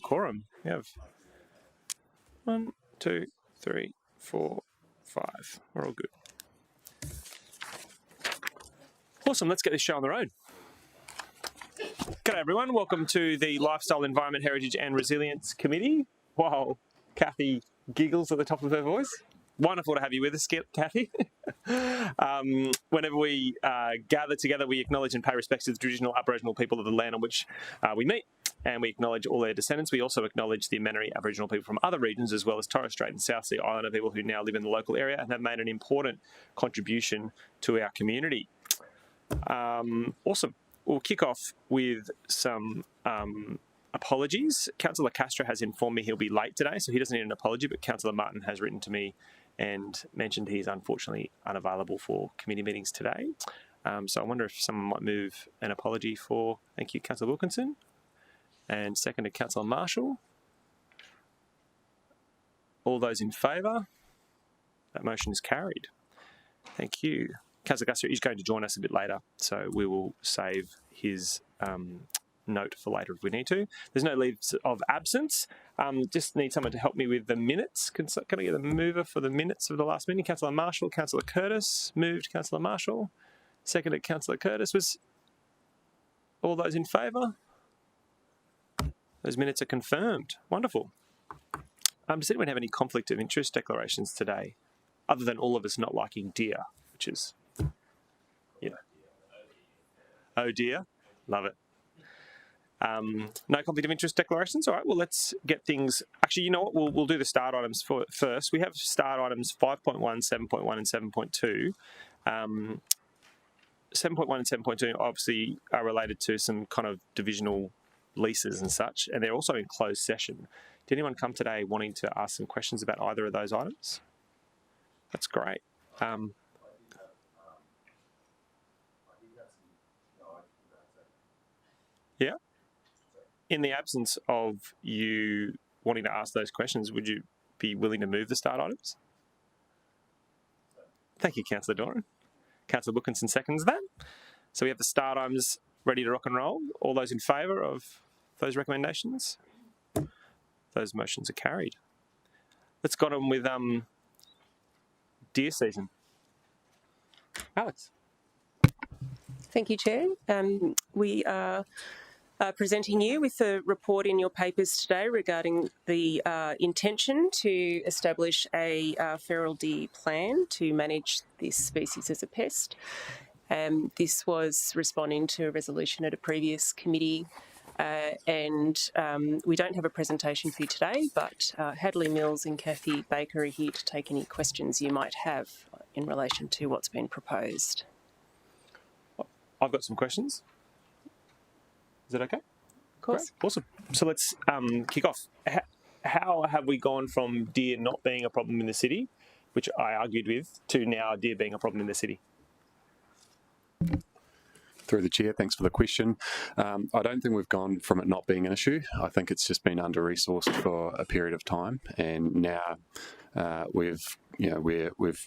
quorum. We have 1, 2, 3, 4, 5. We're all good. Awesome. Let's get this show on the road. G'day, everyone. Welcome to the Lifestyle, Environment, Heritage and Resilience Committee. While Kathy giggles at the top of her voice. Wonderful to have you with us, Kathy. Whenever we gather together, we acknowledge and pay respects to the traditional Aboriginal people of the land on which we meet, and we acknowledge all their descendants. We also acknowledge the many Aboriginal people from other regions, as well as Torres Strait and South Sea Islander people who now live in the local area and have made an important contribution to our community. Awesome. We'll kick off with some apologies. Councillor Castro has informed me he'll be late today, so he doesn't need an apology, but Councillor Martin has written to me and mentioned he's unfortunately unavailable for committee meetings today. So I wonder if someone might move an apology for, thank you, Councillor Wilkinson, and seconded Councillor Marshall. All those in favour? That motion is carried. Thank you. Councillor Castro is going to join us a bit later, so we will save his note for later if we need to. There's no leaves of absence. Just need someone to help me with the minutes. Can I get a mover for the minutes of the last meeting? Councillor Marshall, Councillor Curtis. Moved, Councillor Marshall. Seconded, Councillor Curtis. Was all those in favour? Those minutes are confirmed. Wonderful. Does anyone have any conflict of interest declarations today, other than all of us not liking deer, which is, you know. Oh dear, love it. No conflict of interest declarations. All right, well, let's get things... Actually, you know what? We'll do the start items first. We have start items 5.1, 7.1 and 7.2. 7.1 and 7.2 obviously are related to some kind of divisional leases and such, and they're also in closed session. Did anyone come today wanting to ask some questions about either of those items? That's great. Yeah? In the absence of you wanting to ask those questions, would you be willing to move the start items? Thank you, Councillor Doran. Councillor Wilkinson seconds that. So we have the start items ready to rock and roll. All those in favour of those recommendations? Those motions are carried. Let's get on with deer season. Alex. Thank you, Chair. We are presenting you with a report in your papers today regarding the intention to establish a feral deer plan to manage this species as a pest. This was responding to a resolution at a previous committee, and we don't have a presentation for you today, but Hadley Mills and Kathy Baker are here to take any questions you might have in relation to what's been proposed. I've got some questions. Is that okay? Of course. Great. Awesome. So let's kick off. How have we gone from deer not being a problem in the city, which I argued with, to now deer being a problem in the city? Through the chair, thanks for the question. I don't think we've gone from it not being an issue. I think it's just been under-resourced for a period of time, and now we've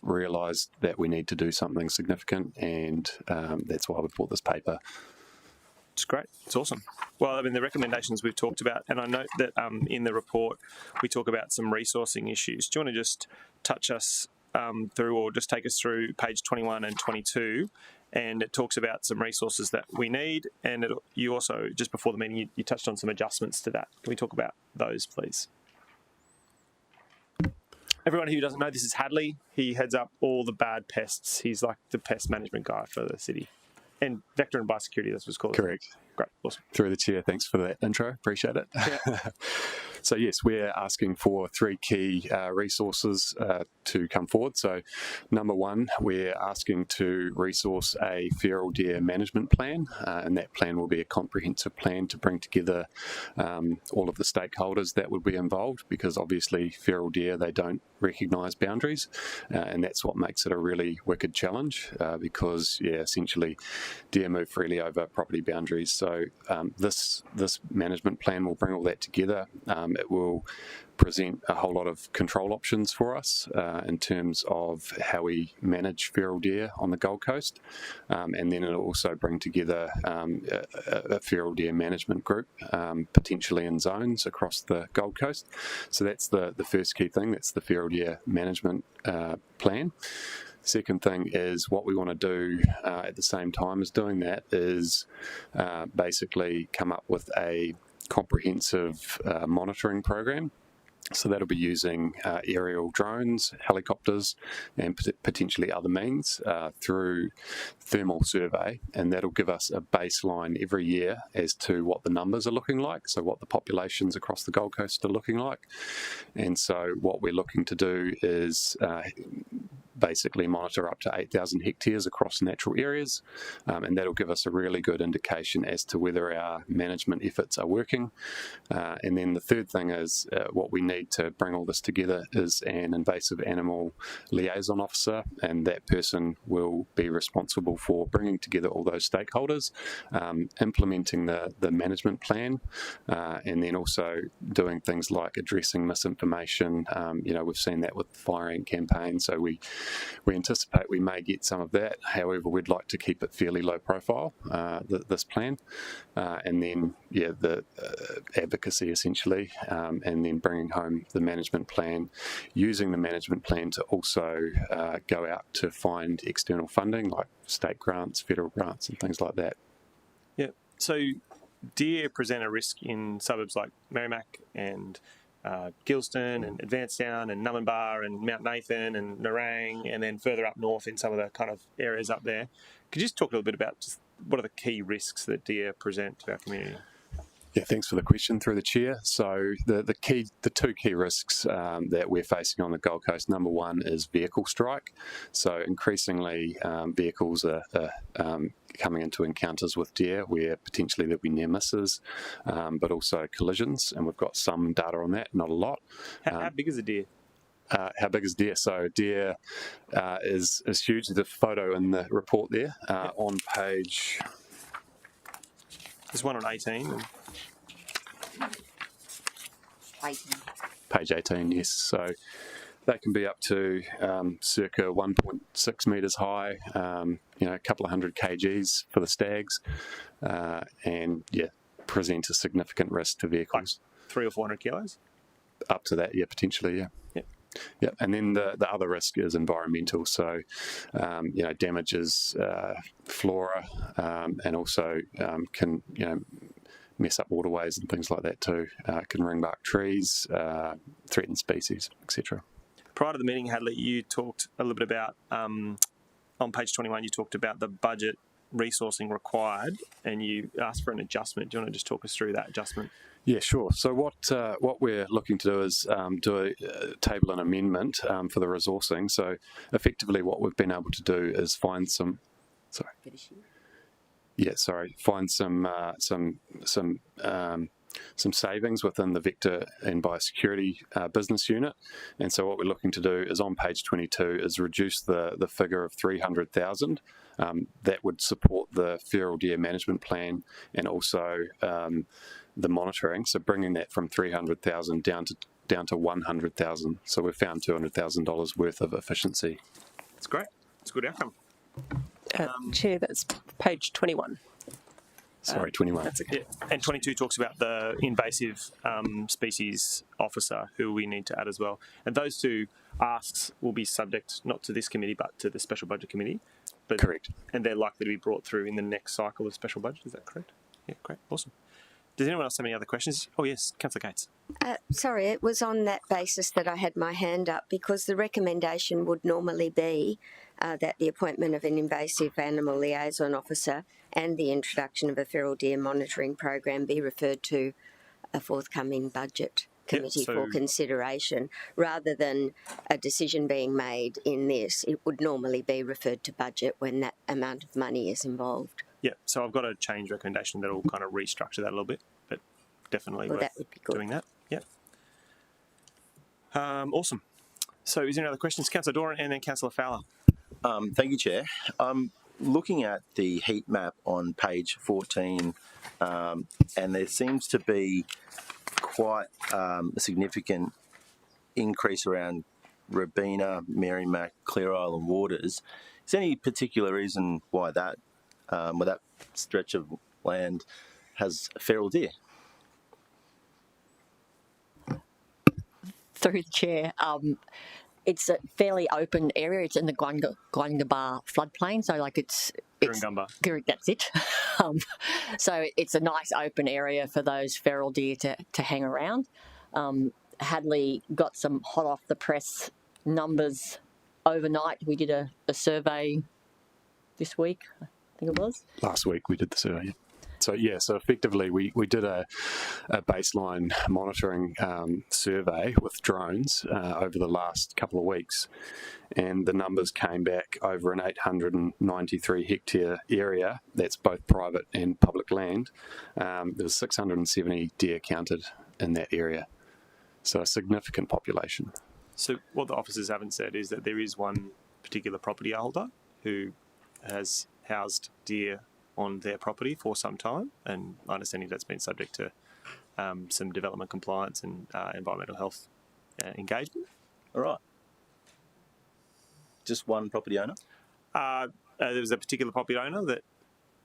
realised that we need to do something significant, and that's why we brought this paper. It's great. It's awesome. Well, I mean, the recommendations we've talked about, and I note that in the report we talk about some resourcing issues. Do you want to just touch us through, or just take us through page 21 and 22? And it talks about some resources that we need, and you also, just before the meeting, you touched on some adjustments to that. Can we talk about those, please? Everyone who doesn't know, this is Hadley. He heads up all the bad pests. He's like the pest management guy for the city. And vector and biosecurity, that's what it's called. Correct. Great, awesome. Through the chair, thanks for that intro. Appreciate it. Yeah. So yes, we're asking for 3 key resources to come forward. So number one, we're asking to resource a feral deer management plan, and that plan will be a comprehensive plan to bring together all of the stakeholders that would be involved, because obviously feral deer, they don't recognise boundaries, and that's what makes it a really wicked challenge, because essentially deer move freely over property boundaries. So this management plan will bring all that together. It will present a whole lot of control options for us in terms of how we manage feral deer on the Gold Coast, and then it'll also bring together a feral deer management group, potentially in zones across the Gold Coast. So that's the first key thing. That's the feral deer management plan. Second thing is what we want to do at the same time as doing that is basically come up with a comprehensive monitoring program. So that'll be using aerial drones, helicopters, and potentially other means through thermal survey, and that'll give us a baseline every year as to what the numbers are looking like, so what the populations across the Gold Coast are looking like. And so what we're looking to do is basically monitor up to 8,000 hectares across natural areas, and that'll give us a really good indication as to whether our management efforts are working. And then the third thing is what we need to bring all this together is an invasive animal liaison officer, and that person will be responsible for bringing together all those stakeholders, implementing the management plan, and then also doing things like addressing misinformation. We've seen that with the Fire Ant campaign, so we anticipate we may get some of that. However, we'd like to keep it fairly low profile, this plan, and then the advocacy essentially, and then bringing home the management plan, using the management plan to also go out to find external funding like state grants, federal grants and things like that. Yeah, so deer present a risk in suburbs like Merrimack and Gilston and Advancetown and Numinbah and Mount Nathan and Nerang, and then further up north in some of the kind of areas up there. Could you just talk a little bit about just what are the key risks that deer present to our community? Yeah, thanks for the question through the chair. So the two key risks that we're facing on the Gold Coast, number one is vehicle strike. So increasingly vehicles are coming into encounters with deer where potentially there'll be near misses, but also collisions, and we've got some data on that, not a lot. How big is a deer? How big is deer? So deer is huge. There's a photo in the report there on page... There's one on 18. Page 18, yes. So that can be up to circa 1.6 metres high, a couple of hundred kgs for the stags, and present a significant risk to vehicles. Like 300 or 400 kilos? Up to that, potentially, Yep. Yeah, and then the other risk is environmental. So, damages flora, and also can mess up waterways and things like that too. Can ringbark trees, threatened species, etc. Prior to the meeting, Hadley, you talked a little bit about on page 21. You talked about the budget resourcing required, and you asked for an adjustment. Do you want to just talk us through that adjustment? Yeah, sure. So what we're looking to do is do a table an amendment for the resourcing. So effectively, what we've been able to do is find some. Find some savings within the Vector and Biosecurity business unit. And so what we're looking to do is on page 22 is reduce the figure of 300,000. That would support the feral deer management plan and also the monitoring. So bringing that from 300,000 down to 100,000. So we've found $200,000 worth of efficiency. That's great. It's a good outcome. Chair, that's page 21. Sorry, 21. That's okay. Yeah. And 22 talks about the invasive species officer who we need to add as well. And those two asks will be subject not to this committee but to the special budget committee. But, correct. And they're likely to be brought through in the next cycle of special budget. Is that correct? Yeah, great. Awesome. Does anyone else have any other questions? Oh, yes, Councillor Gates. Sorry, it was on that basis that I had my hand up, because the recommendation would normally be that the appointment of an invasive animal liaison officer and the introduction of a feral deer monitoring program be referred to a forthcoming budget committee for consideration, rather than a decision being made in this. It would normally be referred to budget when that amount of money is involved. Yeah, so I've got a change recommendation that will kind of restructure that a little bit, but definitely worth that would be good. doing that. Yeah. Awesome. So is there any other questions? Councillor Doran and then Councillor Fowler. Thank you, Chair. Looking at the heat map on page 14, and there seems to be quite a significant increase around Robina, Merrimack, Clear Island waters. Is there any particular reason why that stretch of land has feral deer? Through the chair, it's a fairly open area. It's in the Guangabar floodplain, so like it's Gurungamba. That's it. So it's a nice open area for those feral deer to hang around. Hadley got some hot off the press numbers overnight. We did a survey this week, I think it was. Last week we did the survey. So effectively we did a baseline monitoring survey with drones over the last couple of weeks, and the numbers came back over an 893 hectare area. That's both private and public land. There was 670 deer counted in that area, so a significant population. So what the officers haven't said is that there is one particular property holder who has housed deer on their property for some time, and my understanding that's been subject to some development compliance and environmental health engagement. All right. Just one property owner? There was a particular property owner that,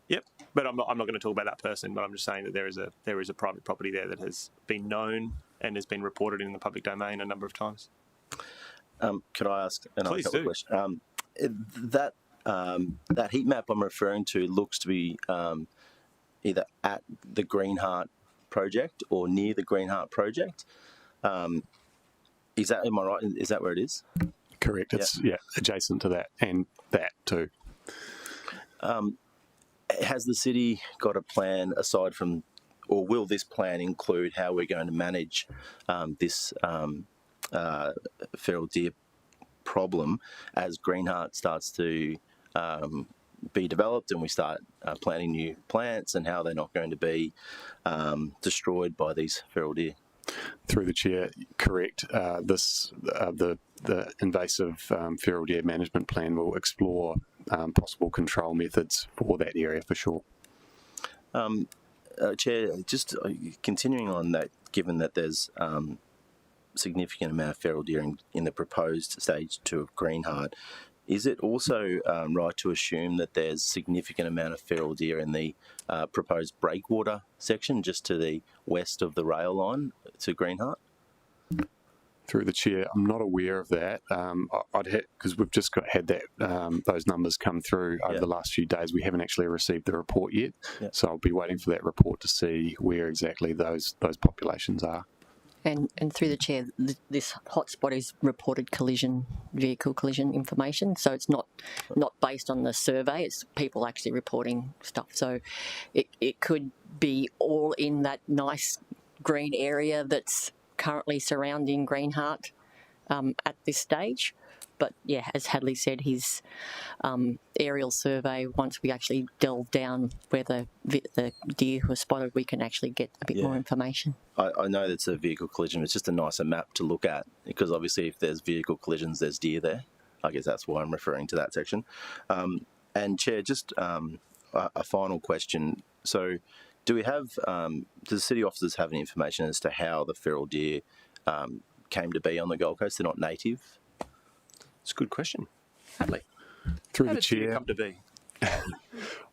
yep, but I'm not going to talk about that person, but I'm just saying that there is a private property there that has been known and has been reported in the public domain a number of times. Could I ask another Please couple do. of questions? That heat map I'm referring to looks to be either at the Greenheart project or near the Greenheart project. Am I right? Is that where it is? Correct. It's adjacent to that and that too. Has the city got a plan aside from, or will this plan include how we're going to manage this feral deer problem as Greenheart starts to be developed and we start planting new plants, and how they're not going to be destroyed by these feral deer? Through the chair, correct. The invasive feral deer management plan will explore possible control methods for that area for sure. Chair, just continuing on that, given that there's significant amount of feral deer in the proposed stage 2 of Greenheart, is it also right to assume that there's significant amount of feral deer in the proposed breakwater section just to the west of the rail line to Greenheart? Through the chair, I'm not aware of that. Because we've just had that those numbers come through over the last few days. We haven't actually received the report yet, so I'll be waiting for that report to see where exactly those populations are. And through the chair, this hotspot is reported vehicle collision information, so it's not based on the survey. It's people actually reporting stuff. So it could be all in that nice green area that's currently surrounding Greenheart at this stage. But yeah, as Hadley said, his aerial survey, once we actually delve down where the deer were spotted, we can actually get a bit more information. I know that's a vehicle collision. It's just a nicer map to look at, because obviously if there's vehicle collisions, there's deer there. I guess that's why I'm referring to that section. And Chair, just a final question. So do we have, do the city officers have any information as to how the feral deer came to be on the Gold Coast? They're not native. It's a good question. Hadley, Through how the did deer chair, come to be?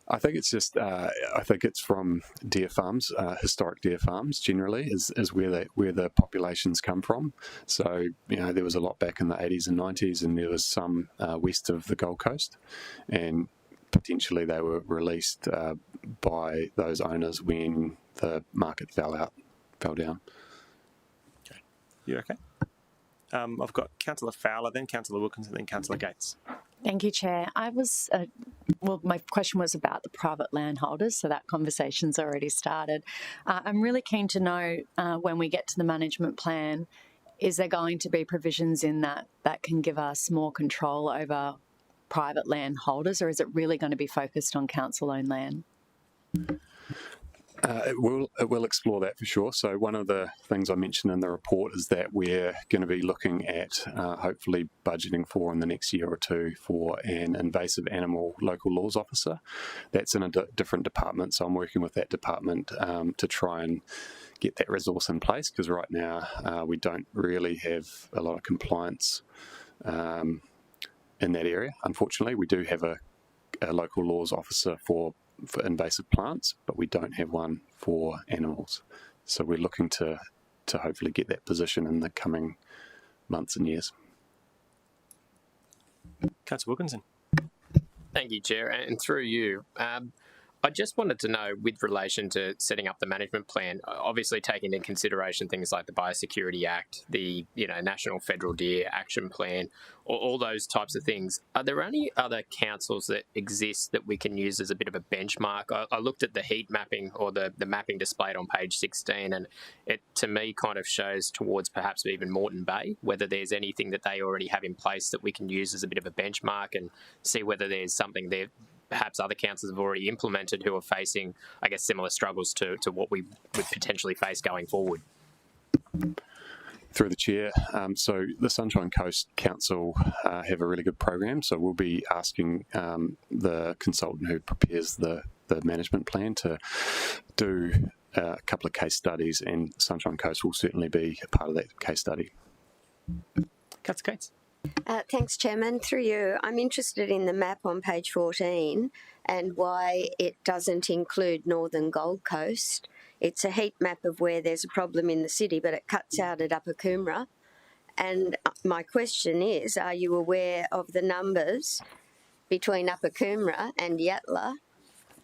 I think it's just I think it's from deer farms, historic deer farms generally is where the populations come from. So there was a lot back in the 80s and 90s, and there was some west of the Gold Coast, and potentially they were released by those owners when the market fell down. Okay, you okay? I've got Councillor Fowler, then Councillor Wilkinson, then Councillor Gates. Thank you, Chair. I was, my question was about the private landholders, so that conversation's already started. I'm really keen to know when we get to the management plan, is there going to be provisions in that can give us more control over private landholders, or is it really going to be focused on council-owned land? It will explore that for sure. So one of the things I mentioned in the report is that we're going to be looking at hopefully budgeting for in the next year or two for an invasive animal local laws officer. That's in a different department, so I'm working with that department to try and get that resource in place, because right now we don't really have a lot of compliance in that area. Unfortunately, we do have a local laws officer for invasive plants, but we don't have one for animals. So we're looking to hopefully get that position in the coming months and years. Councillor Wilkinson. Thank you, Chair. And through you, I just wanted to know, with relation to setting up the management plan, obviously taking into consideration things like the Biosecurity Act, the National Federal Deer Action Plan, all those types of things. Are there any other councils that exist that we can use as a bit of a benchmark? I looked at the heat mapping, or the mapping displayed on page 16, and it to me kind of shows towards perhaps even Moreton Bay, whether there's anything that they already have in place that we can use as a bit of a benchmark and see whether there's something there perhaps other councils have already implemented who are facing, I guess, similar struggles to what we would potentially face going forward. Through the chair, so the Sunshine Coast Council have a really good program, so we'll be asking the consultant who prepares the management plan to do a couple of case studies, and Sunshine Coast will certainly be a part of that case study. Councillor Cates. Thanks, Chairman. Through you, I'm interested in the map on page 14 and why it doesn't include Northern Gold Coast. It's a heat map of where there's a problem in the city, but it cuts out at Upper Coomera. And my question is, are you aware of the numbers between Upper Coomera and Yatala?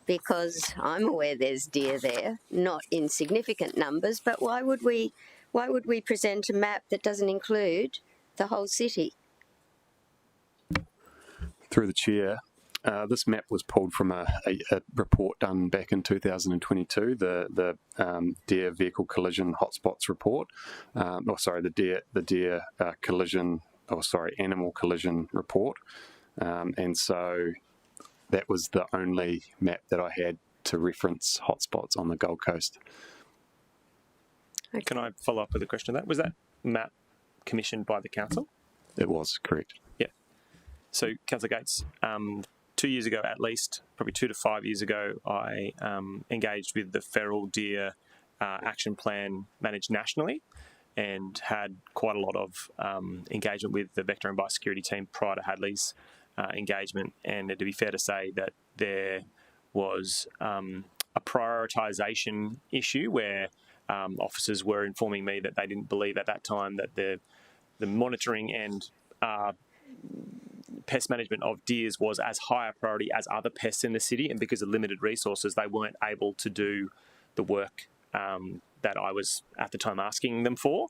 Because I'm aware there's deer there, not in significant numbers, but why would we present a map that doesn't include the whole city? Through the chair, this map was pulled from a report done back in 2022, the Deer Vehicle Collision Hotspots report. The Deer Animal Collision report. And so that was the only map that I had to reference hotspots on the Gold Coast. Can I follow up with a question on that? Was that map commissioned by the council? It was, correct. Yeah. So, Councillor Gates, 2 years ago at least, probably 2 to 5 years ago, I engaged with the Feral Deer Action Plan managed nationally and had quite a lot of engagement with the Vector and Biosecurity team prior to Hadley's engagement. And to be fair to say that there was a prioritisation issue where officers were informing me that they didn't believe at that time that the monitoring and pest management of deers was as high a priority as other pests in the city, and because of limited resources, they weren't able to do the work that I was at the time asking them for.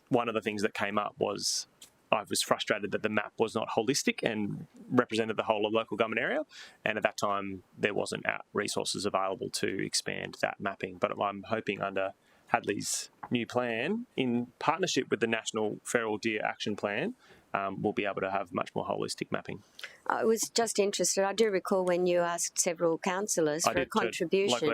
One of the things that came up was I was frustrated that the map was not holistic and represented the whole of local government area, and at that time there wasn't resources available to expand that mapping. But I'm hoping under Hadley's new plan, in partnership with the National Feral Deer Action Plan, we'll be able to have much more holistic mapping. I was just interested. I do recall when you asked several councillors for a contribution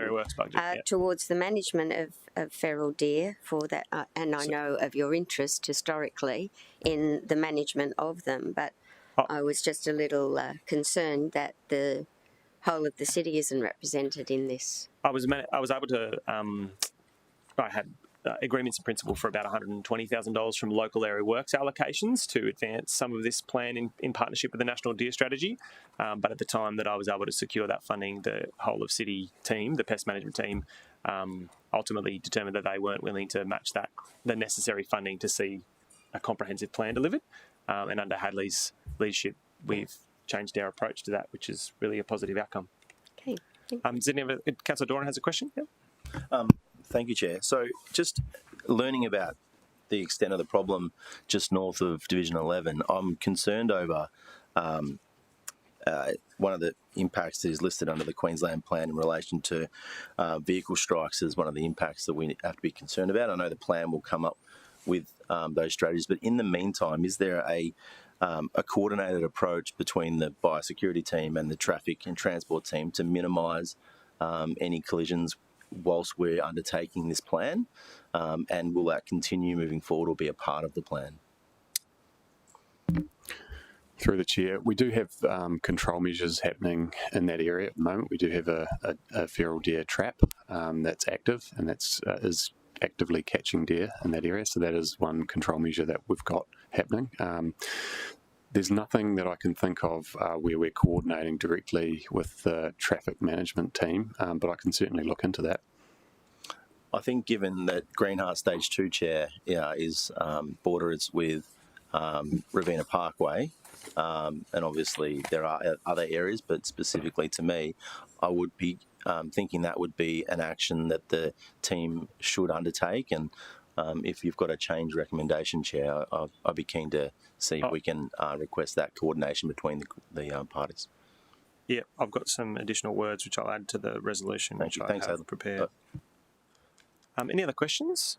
towards the management of feral deer for that, and I know of your interest historically in the management of them, but I was just a little concerned that the whole of the city isn't represented in this. I was able to. I had agreements in principle for about $120,000 from local area works allocations to advance some of this plan in partnership with the National Deer Strategy. But at the time that I was able to secure that funding, the whole of city team, the pest management team, ultimately determined that they weren't willing to match the necessary funding to see a comprehensive plan delivered. And under Hadley's leadership, we've changed our approach to that, which is really a positive outcome. Okay. Councillor Doran has a question? Yep. Thank you, Chair. So just learning about the extent of the problem just north of Division 11, I'm concerned over one of the impacts that is listed under the Queensland Plan in relation to vehicle strikes as one of the impacts that we have to be concerned about. I know the plan will come up with those strategies, but in the meantime, is there a coordinated approach between the biosecurity team and the traffic and transport team to minimise any collisions whilst we're undertaking this plan, and will that continue moving forward or be a part of the plan? Through the chair, we do have control measures happening in that area at the moment. We do have a feral deer trap that's active, and that's is actively catching deer in that area. So that is one control measure that we've got happening. There's nothing that I can think of where we're coordinating directly with the traffic management team, but I can certainly look into that. I think given that Greenheart Stage 2 Chair is borders with Ravenna Parkway, and obviously there are other areas, but specifically to me, I would be thinking that would be an action that the team should undertake. And if you've got a change recommendation, Chair, I'd be keen to see if we can request that coordination between the parties. Yeah, I've got some additional words which I'll add to the resolution, which I have prepared. Any other questions?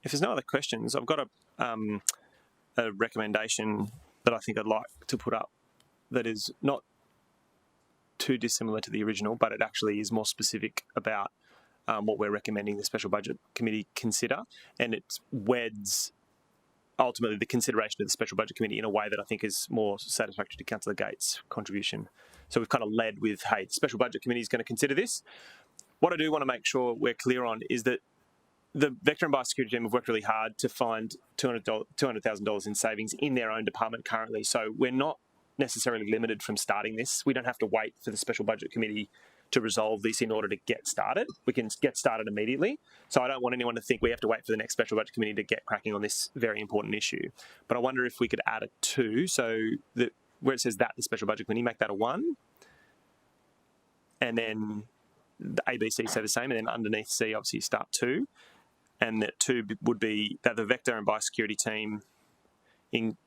If there's no other questions, I've got a recommendation that I think I'd like to put up that is not too dissimilar to the original, but it actually is more specific about what we're recommending the Special Budget Committee consider, and it weds ultimately the consideration of the Special Budget Committee in a way that I think is more satisfactory to Councillor Gates' contribution. So we've kind of led with, hey, the Special Budget Committee is going to consider this. What I do want to make sure we're clear on is that the Vector and Biosecurity team have worked really hard to find $200,000 in savings in their own department currently. So we're not necessarily limited from starting this. We don't have to wait for the Special Budget Committee to resolve this in order to get started. We can get started immediately. So I don't want anyone to think we have to wait for the next Special Budget Committee to get cracking on this very important issue. But I wonder if we could add a 2, so that where it says that the Special Budget Committee, make that a 1. And then the A, B, C say the same, and then underneath C, obviously, you start 2. And that 2 would be that the Vector and Biosecurity team in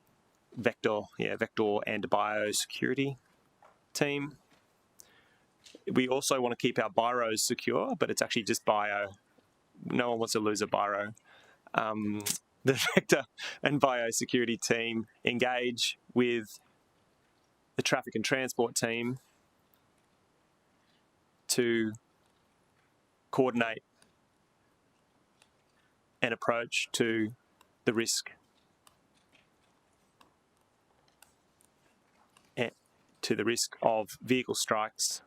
Vector and Biosecurity team. We also want to keep our biros secure, but it's actually just bio. No one wants to lose a biro. The Vector and Biosecurity team engage with the Traffic and Transport team to coordinate an approach to the risk of vehicle strikes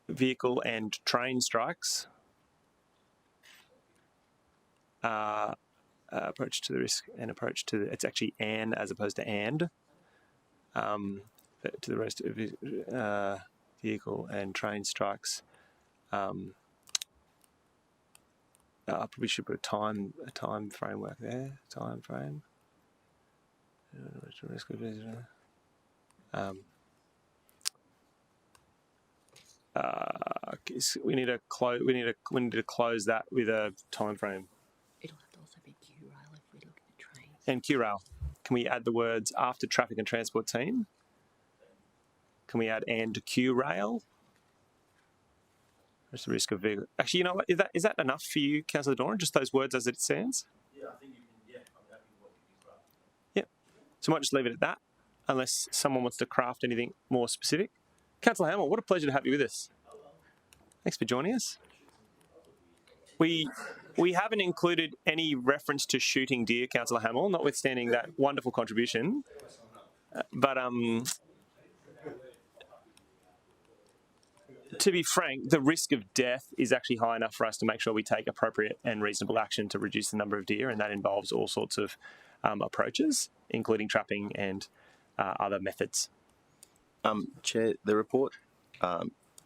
vehicle and train strikes, approach to the risk and approach to it's actually an as opposed to and to the rest of vehicle and train strikes. I probably should put a time framework there. Time frame. We need to close that with a time frame. It'll have to also be Q-Rail if we look at the train. And Q-Rail. Can we add the words after Traffic and Transport team? Can we add and Q-Rail? There's the risk of vehicle. Actually, you know what? Is that enough for you, Councillor Doran? Just those words as it stands? Yeah, I think you can. Yeah, I'm happy with what you can craft. Yep. So I might just leave it at that, unless someone wants to craft anything more specific. Councillor Hamill, what a pleasure to have you with us. Thanks for joining us. We haven't included any reference to shooting deer, Councillor Hamill, notwithstanding that wonderful contribution. But to be frank, the risk of death is actually high enough for us to make sure we take appropriate and reasonable action to reduce the number of deer, and that involves all sorts of approaches, including trapping and other methods. Chair, the report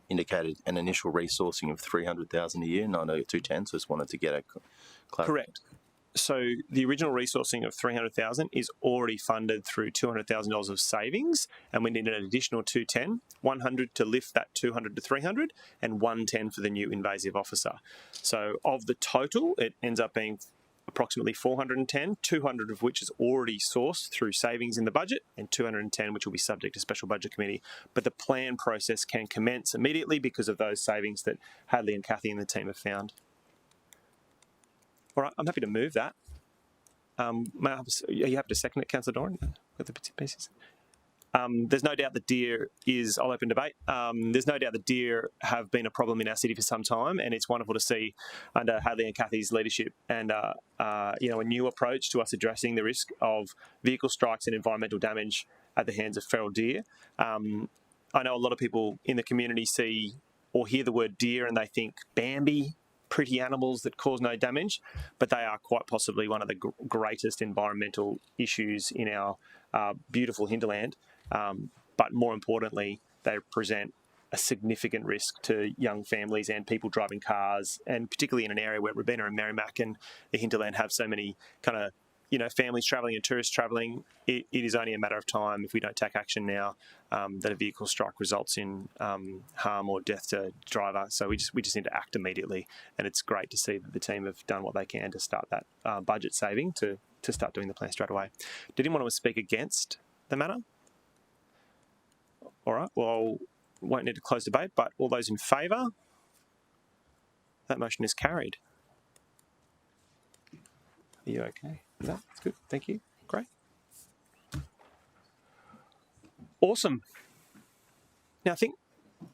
indicated an initial resourcing of $300,000 a year, and I know 210, so just wanted to get a clarity. Correct. So the original resourcing of $300,000 is already funded through $200,000 of savings, and we need an additional 210, 100 to lift that 200 to 300, and 110 for the new invasive officer. So of the total, it ends up being approximately 410, 200 of which is already sourced through savings in the budget, and 210 which will be subject to Special Budget Committee. But the plan process can commence immediately because of those savings that Hadley and Kathy and the team have found. All right, I'm happy to move that. Are you happy to second it, Councillor Doran, with the pieces? There's no doubt that deer is, I'll open debate, there's no doubt that deer have been a problem in our city for some time, and it's wonderful to see under Hadley and Kathy's leadership and a new approach to us addressing the risk of vehicle strikes and environmental damage at the hands of feral deer. I know a lot of people in the community see or hear the word deer and they think Bambi, pretty animals that cause no damage, but they are quite possibly one of the greatest environmental issues in our beautiful hinterland. But more importantly, they present a significant risk to young families and people driving cars, and particularly in an area where Robina and Merrimack and the hinterland have so many kind of families travelling and tourists travelling. It is only a matter of time, if we don't take action now, that a vehicle strike results in harm or death to driver. So we just need to act immediately, and it's great to see that the team have done what they can to start that budget saving to start doing the plan straight away. Did anyone want to speak against the matter? All right, well, won't need to close debate, but all those in favour? That motion is carried. Are you okay? No, that's good. Thank you. Great. Awesome. Now, I think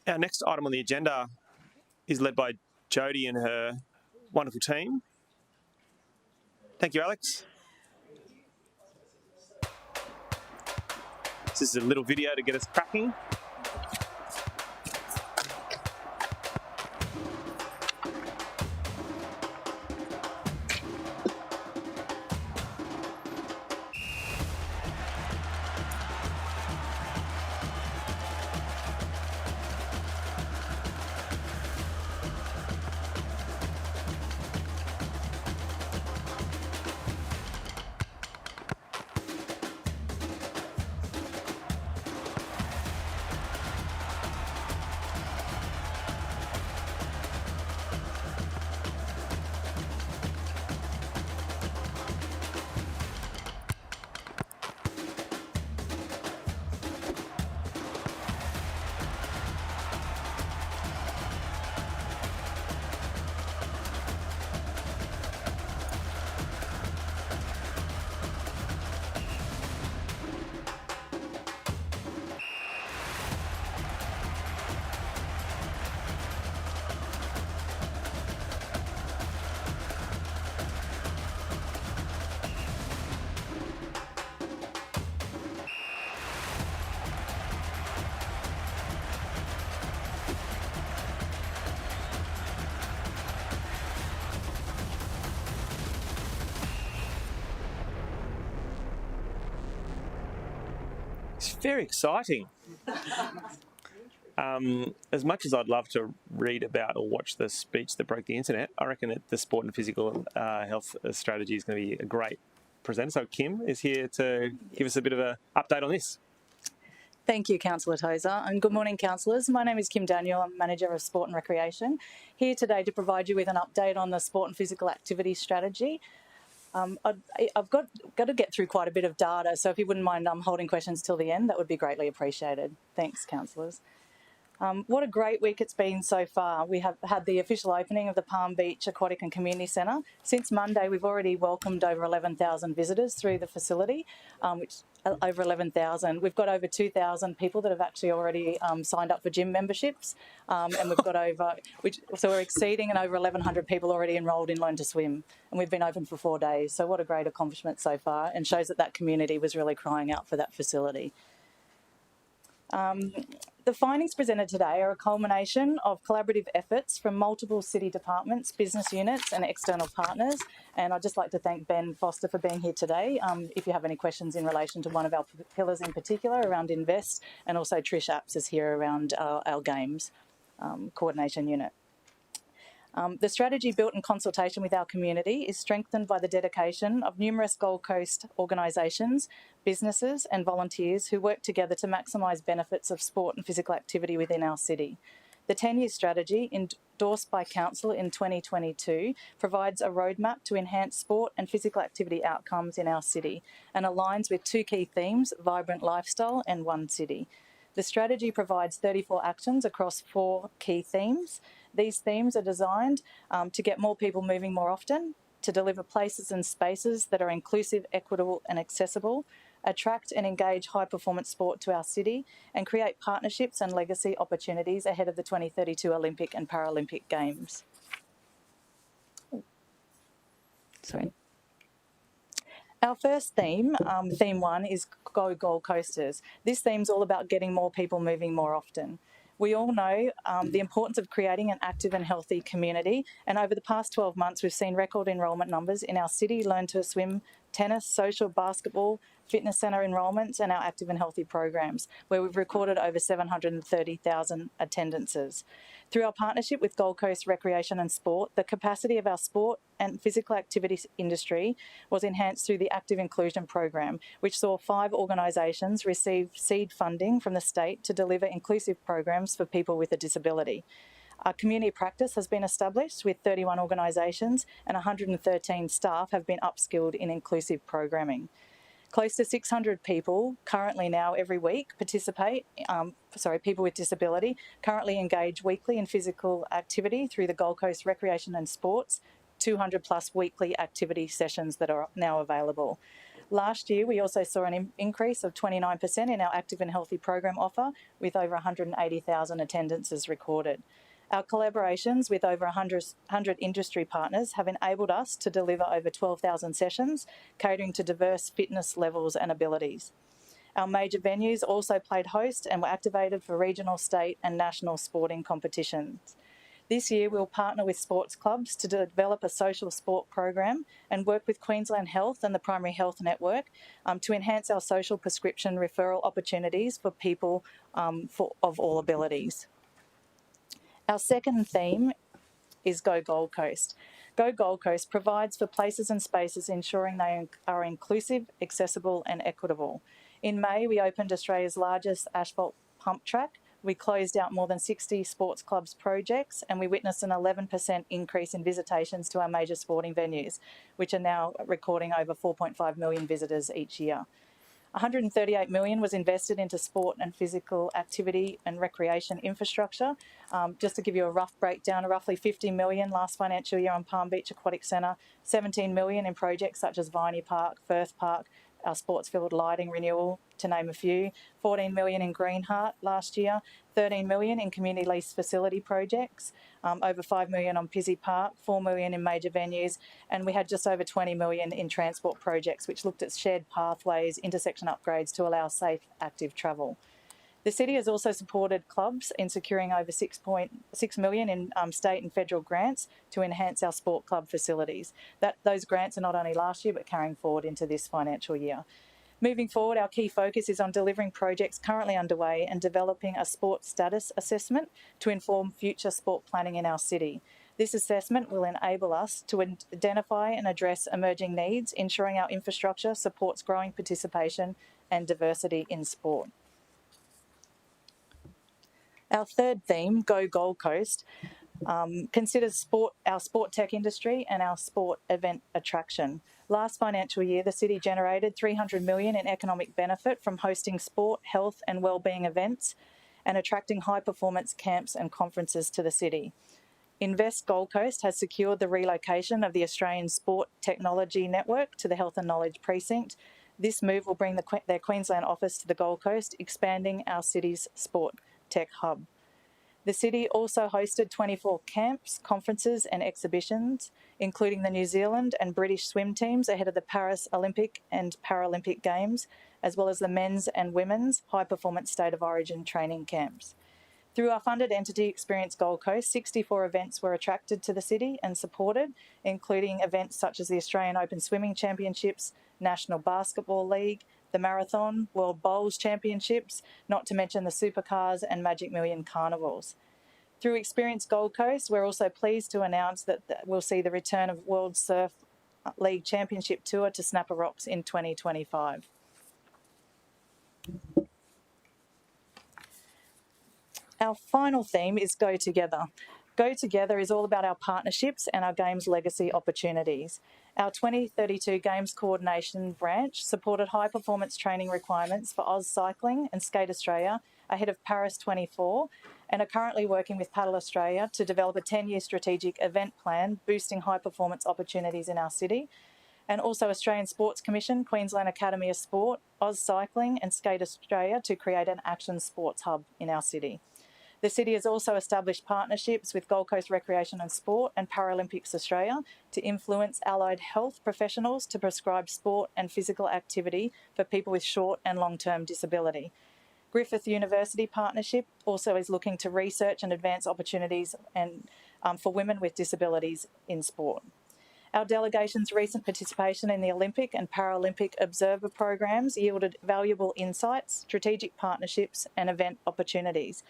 our next item on the agenda is led by Jodie and her wonderful team. Thank you, Alex. This is a little video to get us cracking. It's very exciting. As much as I'd love to read about or watch the speech that broke the internet, I reckon that the sport and physical health strategy is going to be a great presenter. So Kim is here to give us a bit of an update on this. Thank you, Councillor Tozer, and good morning, councillors. My name is Kim Daniel. I'm Manager of Sport and Recreation, here today to provide you with an update on the sport and physical activity strategy. I've got to get through quite a bit of data, so if you wouldn't mind holding questions till the end, that would be greatly appreciated. Thanks, councillors. What a great week it's been so far. We have had the official opening of the Palm Beach Aquatic and Community Centre. Since Monday, we've already welcomed over 11,000 visitors through the facility, over 11,000. We've got over 2,000 people that have actually already signed up for gym memberships, and we've got so we're exceeding and over 1,100 people already enrolled in Learn to Swim, and we've been open for 4 days. So what a great accomplishment so far, and shows that community was really crying out for that facility. The findings presented today are a culmination of collaborative efforts from multiple city departments, business units and external partners. And I'd just like to thank Ben Foster for being here today. If you have any questions in relation to one of our pillars in particular around Invest, and also Trish Apps is here around our games coordination unit. The strategy, built in consultation with our community, is strengthened by the dedication of numerous Gold Coast organisations, businesses and volunteers who work together to maximise benefits of sport and physical activity within our city. The 10-year strategy, endorsed by Council in 2022, provides a roadmap to enhance sport and physical activity outcomes in our city and aligns with 2 key themes: vibrant lifestyle and One City. The strategy provides 34 actions across 4 key themes. These themes are designed to get more people moving more often, to deliver places and spaces that are inclusive, equitable and accessible, attract and engage high performance sport to our city, and create partnerships and legacy opportunities ahead of the 2032 Olympic and Paralympic Games. Sorry. Our first theme, theme 1, is Go Gold Coasters. This theme's all about getting more people moving more often. We all know the importance of creating an active and healthy community, and over the past 12 months we've seen record enrolment numbers in our city Learn to Swim, tennis, social, basketball, fitness centre enrolments and our active and healthy programs, where we've recorded over 730,000 attendances. Through our partnership with Gold Coast Recreation and Sport, the capacity of our sport and physical activities industry was enhanced through the Active Inclusion Program, which saw 5 organisations receive seed funding from the state to deliver inclusive programs for people with a disability. Our community practice has been established with 31 organisations, and 113 staff have been upskilled in inclusive programming. Close to 600 people currently now every week people with disability currently engage weekly in physical activity through the Gold Coast Recreation and Sports, 200 plus weekly activity sessions that are now available. Last year, we also saw an increase of 29% in our active and healthy program offer, with over 180,000 attendances recorded. Our collaborations with over 100 industry partners have enabled us to deliver over 12,000 sessions, catering to diverse fitness levels and abilities. Our major venues also played host and were activated for regional, state and national sporting competitions. This year, we'll partner with sports clubs to develop a social sport program and work with Queensland Health and the Primary Health Network to enhance our social prescription referral opportunities for people of all abilities. Our second theme is Go Gold Coast. Go Gold Coast provides for places and spaces ensuring they are inclusive, accessible and equitable. In May, we opened Australia's largest asphalt pump track. We closed out more than 60 sports clubs projects, and we witnessed an 11% increase in visitations to our major sporting venues, which are now recording over 4.5 million visitors each year. 138 million was invested into sport and physical activity and recreation infrastructure. Just to give you a rough breakdown, roughly 50 million last financial year on Palm Beach Aquatic Centre, 17 million in projects such as Viney Park, Firth Park, our sports field lighting renewal, to name a few, 14 million in Greenheart last year, 13 million in community lease facility projects, over 5 million on Pizzey Park, 4 million in major venues, and we had just over 20 million in transport projects, which looked at shared pathways, intersection upgrades to allow safe, active travel. The city has also supported clubs in securing over 6.6 million in state and federal grants to enhance our sport club facilities. Those grants are not only last year but carrying forward into this financial year. Moving forward, our key focus is on delivering projects currently underway and developing a sport status assessment to inform future sport planning in our city. This assessment will enable us to identify and address emerging needs, ensuring our infrastructure supports growing participation and diversity in sport. Our third theme, Go Gold Coast, considers our sport tech industry and our sport event attraction. Last financial year, the city generated 300 million in economic benefit from hosting sport, health and wellbeing events and attracting high-performance camps and conferences to the city. Invest Gold Coast has secured the relocation of the Australian Sport Technology Network to the Health and Knowledge Precinct. This move will bring their Queensland office to the Gold Coast, expanding our city's sport tech hub. The city also hosted 24 camps, conferences and exhibitions, including the New Zealand and British swim teams ahead of the Paris Olympic and Paralympic Games, as well as the men's and women's high-performance state of origin training camps. Through our funded entity Experience Gold Coast, 64 events were attracted to the city and supported, including events such as the Australian Open Swimming Championships, National Basketball League, the Marathon, World Bowls Championships, not to mention the Supercars and Magic Million Carnivals. Through Experience Gold Coast, we're also pleased to announce that we'll see the return of World Surf League Championship Tour to Snapper Rocks in 2025. Our final theme is Go Together. Go Together is all about our partnerships and our Games legacy opportunities. Our 2032 Games Coordination Branch supported high-performance training requirements for Oz Cycling and Skate Australia ahead of Paris 24 and are currently working with Paddle Australia to develop a 10-year strategic event plan boosting high-performance opportunities in our city. And also Australian Sports Commission, Queensland Academy of Sport, Oz Cycling and Skate Australia to create an action sports hub in our city. The city has also established partnerships with Gold Coast Recreation and Sport and Paralympics Australia to influence allied health professionals to prescribe sport and physical activity for people with short and long-term disability. Griffith University Partnership also is looking to research and advance opportunities for women with disabilities in sport. Our delegation's recent participation in the Olympic and Paralympic Observer programs yielded valuable insights, strategic partnerships and event opportunities.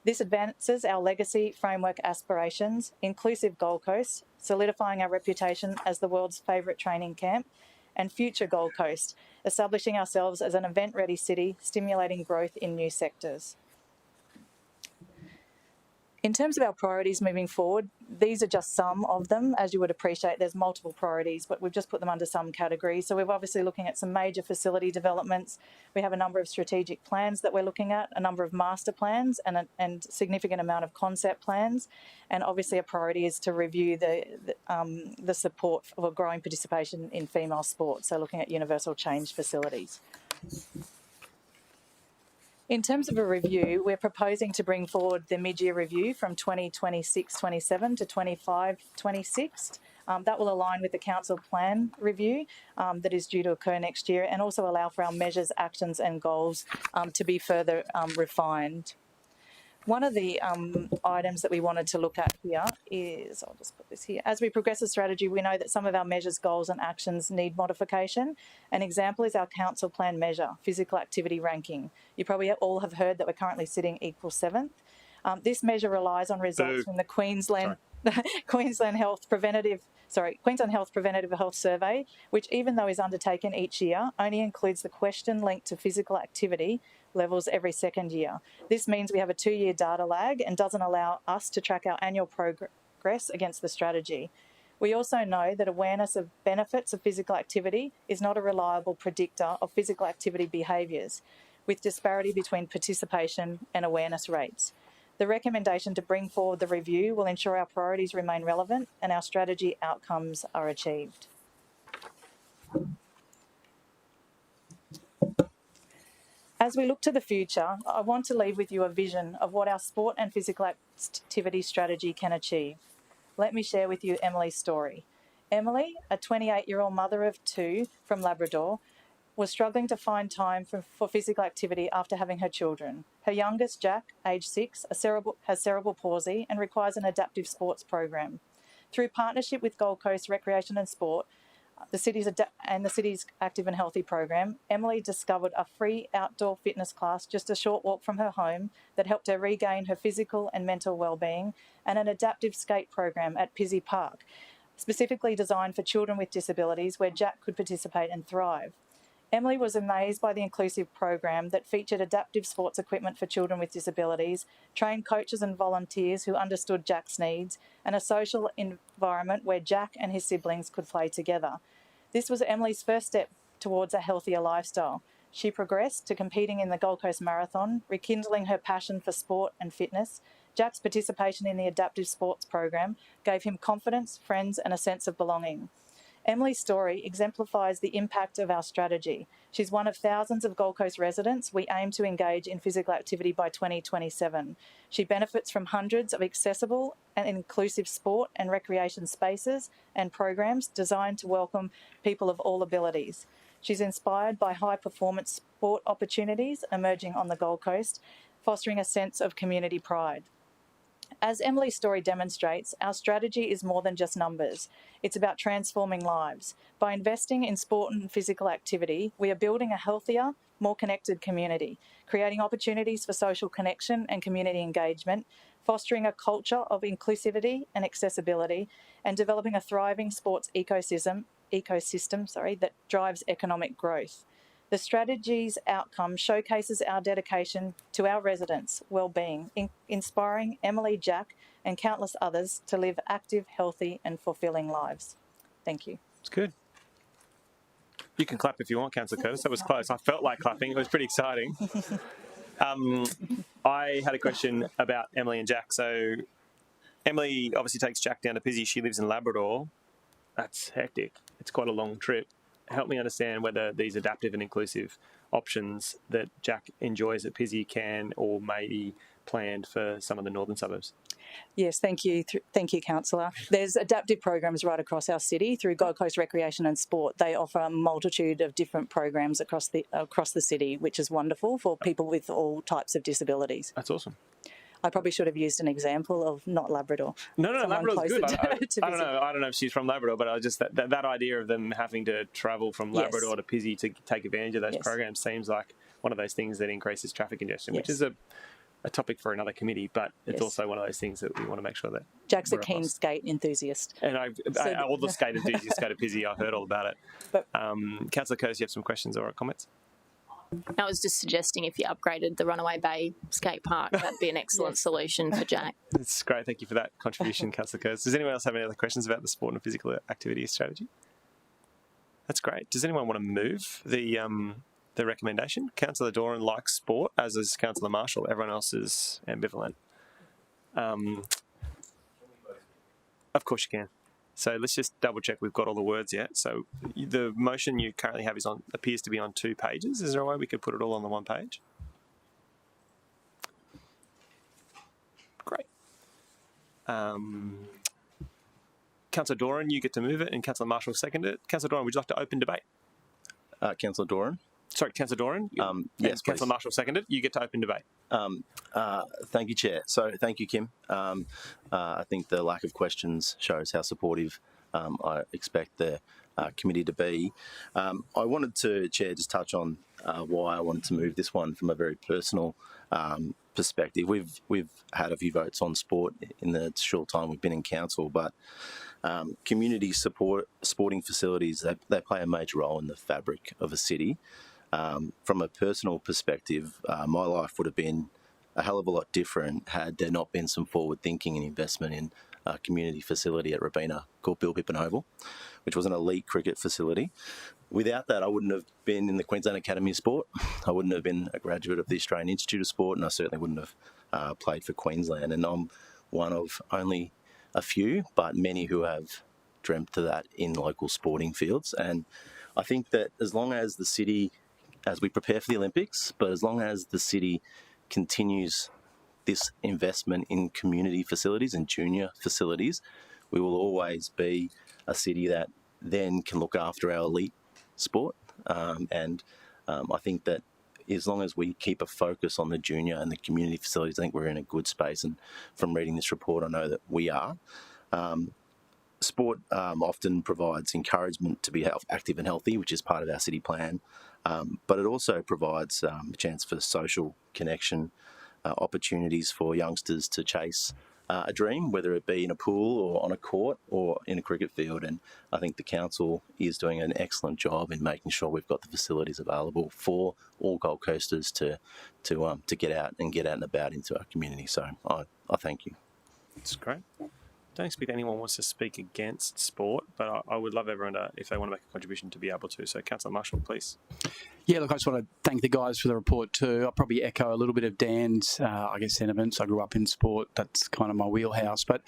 This advances our legacy framework aspirations, inclusive Gold Coast, solidifying our reputation as the world's favourite training camp, and future Gold Coast, establishing ourselves as an event-ready city, stimulating growth in new sectors. In terms of our priorities moving forward, these are just some of them. As you would appreciate, there's multiple priorities, but we've just put them under some categories. So we're obviously looking at some major facility developments. We have a number of strategic plans that we're looking at, a number of master plans and significant amount of concept plans. And obviously a priority is to review the support for growing participation in female sport. So looking at universal change facilities. In terms of a review, we're proposing to bring forward the mid-year review from 2026-27 to 25-26. That will align with the council plan review that is due to occur next year and also allow for our measures, actions and goals to be further refined. One of the items that we wanted to look at here is, I'll just put this here, as we progress the strategy, we know that some of our measures, goals and actions need modification. An example is our council plan measure, physical activity ranking. You probably all have heard that we're currently sitting equal 7th. This measure relies on results from the Queensland Health Preventative Health Survey, which even though is undertaken each year, only includes the question linked to physical activity levels every second year. This means we have a 2-year data lag and doesn't allow us to track our annual progress against the strategy. We also know that awareness of benefits of physical activity is not a reliable predictor of physical activity behaviours, with disparity between participation and awareness rates. The recommendation to bring forward the review will ensure our priorities remain relevant and our strategy outcomes are achieved. As we look to the future, I want to leave with you a vision of what our sport and physical activity strategy can achieve. Let me share with you Emily's story. Emily, a 28-year-old mother of 2 from Labrador, was struggling to find time for physical activity after having her children. Her youngest, Jack, aged 6, has cerebral palsy and requires an adaptive sports program. Through partnership with Gold Coast Recreation and Sport, the city's Active and Healthy program, Emily discovered a free outdoor fitness class just a short walk from her home that helped her regain her physical and mental well-being, and an adaptive skate program at Pizzey Park, specifically designed for children with disabilities where Jack could participate and thrive. Emily was amazed by the inclusive program that featured adaptive sports equipment for children with disabilities, trained coaches and volunteers who understood Jack's needs, and a social environment where Jack and his siblings could play together. This was Emily's first step towards a healthier lifestyle. She progressed to competing in the Gold Coast Marathon, rekindling her passion for sport and fitness. Jack's participation in the adaptive sports program gave him confidence, friends, and a sense of belonging. Emily's story exemplifies the impact of our strategy. She's one of thousands of Gold Coast residents we aim to engage in physical activity by 2027. She benefits from hundreds of accessible and inclusive sport and recreation spaces and programs designed to welcome people of all abilities. She's inspired by high-performance sport opportunities emerging on the Gold Coast, fostering a sense of community pride. As Emily's story demonstrates, our strategy is more than just numbers. It's about transforming lives. By investing in sport and physical activity, we are building a healthier, more connected community, creating opportunities for social connection and community engagement, fostering a culture of inclusivity and accessibility, and developing a thriving sports ecosystem that drives economic growth. The strategy's outcome showcases our dedication to our residents' well-being, inspiring Emily, Jack, and countless others to live active, healthy, and fulfilling lives. Thank you. It's good. You can clap if you want, Councillor Curtis. That was close. I felt like clapping. It was pretty exciting. I had a question about Emily and Jack. So Emily obviously takes Jack down to Pizzey. She lives in Labrador. That's hectic. It's quite a long trip. Help me understand whether these adaptive and inclusive options that Jack enjoys at Pizzey can or may be planned for some of the northern suburbs? Yes, thank you. Thank you, Councillor. There's adaptive programs right across our city through Gold Coast Recreation and Sport. They offer a multitude of different programs across the city, which is wonderful for people with all types of disabilities. That's awesome. I probably should have used an example of not Labrador. No, Someone Labrador's good. closer I to don't know. I don't know if she's from Labrador, but I just that idea of them having to travel from Yes. Labrador to Pizzey to take advantage of those Yes. programs seems like one of those things that increases traffic congestion, which Yes. is a topic for another committee, but it's Yes. also one of those things that we want to make sure that Jack's a we're keen across. skate enthusiast. And So- all the skate enthusiasts go to Pizzey. I've heard all about it. But- Councillor Curtis, you have some questions or comments? I was just suggesting if you upgraded the Runaway Bay skate park, that'd be an excellent solution for Jack. That's great. Thank you for that contribution, Councillor Curtis. Does anyone else have any other questions about the sport and physical activity strategy? That's great. Does anyone want to move the recommendation? Councillor Doran likes sport, as is Councillor Marshall. Everyone else is ambivalent. Of course you can. So let's just double check we've got all the words yet. So the motion you currently have appears to be on 2 pages. Is there a way we could put it all on the 1 page? Great. Councillor Doran, you get to move it, and Councillor Marshall second it. Councillor Doran, would you like to open debate? Councillor Doran? Sorry, Councillor Doran. Yes, Councillor please. Marshall seconded. You get to open debate. Thank you, Chair. So thank you, Kim. I think the lack of questions shows how supportive I expect the committee to be. I wanted to, Chair, just touch on why I wanted to move this one from a very personal perspective. We've had a few votes on sport in the short time we've been in council, but community sporting facilities, they play a major role in the fabric of a city. From a personal perspective, my life would have been a hell of a lot different had there not been some forward thinking and investment in a community facility at Robina called Bill Pippin Oval, which was an elite cricket facility. Without that, I wouldn't have been in the Queensland Academy of Sport. I wouldn't have been a graduate of the Australian Institute of Sport, and I certainly wouldn't have played for Queensland. And I'm one of only a few, but many who have dreamt of that in local sporting fields. And I think that as long as the city, as we prepare for the Olympics, but as long as the city continues this investment in community facilities and junior facilities, we will always be a city that then can look after our elite sport. I think that as long as we keep a focus on the junior and the community facilities, I think we're in a good space. And from reading this report, I know that we are. Sport often provides encouragement to be active and healthy, which is part of our city plan. But it also provides a chance for social connection, opportunities for youngsters to chase a dream, whether it be in a pool or on a court or in a cricket field. And I think the council is doing an excellent job in making sure we've got the facilities available for all Gold Coasters to get out and about into our community. So I thank you. That's great. Don't expect anyone wants to speak against sport, but I would love everyone to, if they want to make a contribution, to be able to. So, Councillor Marshall, please. Yeah, look, I just want to thank the guys for the report too. I'll probably echo a little bit of Dan's, sentiments. I grew up in sport. That's kind of my wheelhouse. But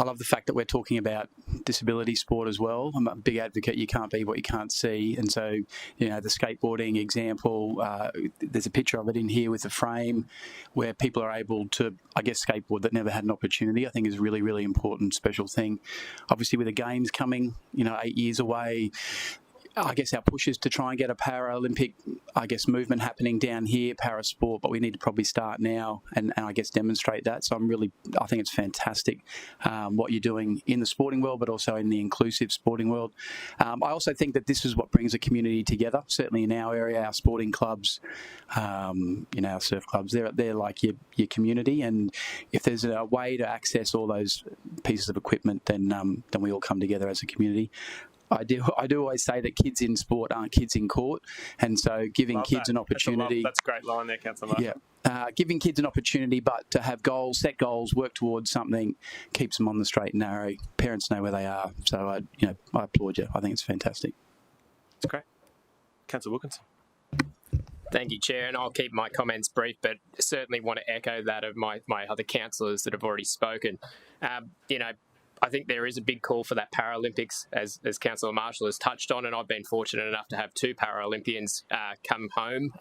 I love the fact that we're talking about disability sport as well. I'm a big advocate. You can't be what you can't see. And so, the skateboarding example, there's a picture of it in here with the frame where people are able to, skateboard that never had an opportunity. I think is a really, really important, special thing. Obviously, with the games coming, 8 years away, our push is to try and get a Paralympic, movement happening down here, para sport, but we need to probably start now and demonstrate that. So I think it's fantastic what you're doing in the sporting world, but also in the inclusive sporting world. I also think that this is what brings a community together, certainly in our area, our sporting clubs, our surf clubs, they're like your community. And if there's a way to access all those pieces of equipment, then we all come together as a community. I do always say that kids in sport aren't kids in court, and so giving kids an opportunity. That's a great line there, Councillor Marshall. Yeah, giving kids an opportunity, but to have goals, set goals, work towards something, keeps them on the straight and narrow. Parents know where they are, so I applaud you. I think it's fantastic. It's great, Councillor Wilkinson. Thank you, Chair, and I'll keep my comments brief, but certainly want to echo that of my other councillors that have already spoken. I think there is a big call for that Paralympics, as Councillor Marshall has touched on, and I've been fortunate enough to have 2 Paralympians come home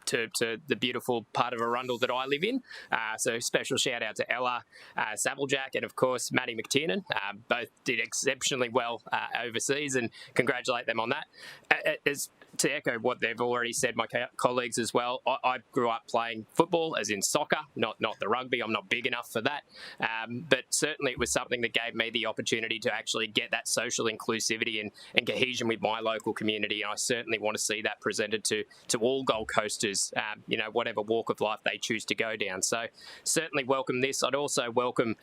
to the beautiful part of Arundel that I live in. So special shout out to Ella Sabblejack and, of course, Maddie McTiernan. Both did exceptionally well overseas, and congratulate them on that. To echo what they've already said, my colleagues as well, I grew up playing football, as in soccer, not the rugby. I'm not big enough for that. But certainly it was something that gave me the opportunity to actually get that social inclusivity and cohesion with my local community. And I certainly want to see that presented to all Gold Coasters, whatever walk of life they choose to go down. So certainly welcome this. I'd also welcome,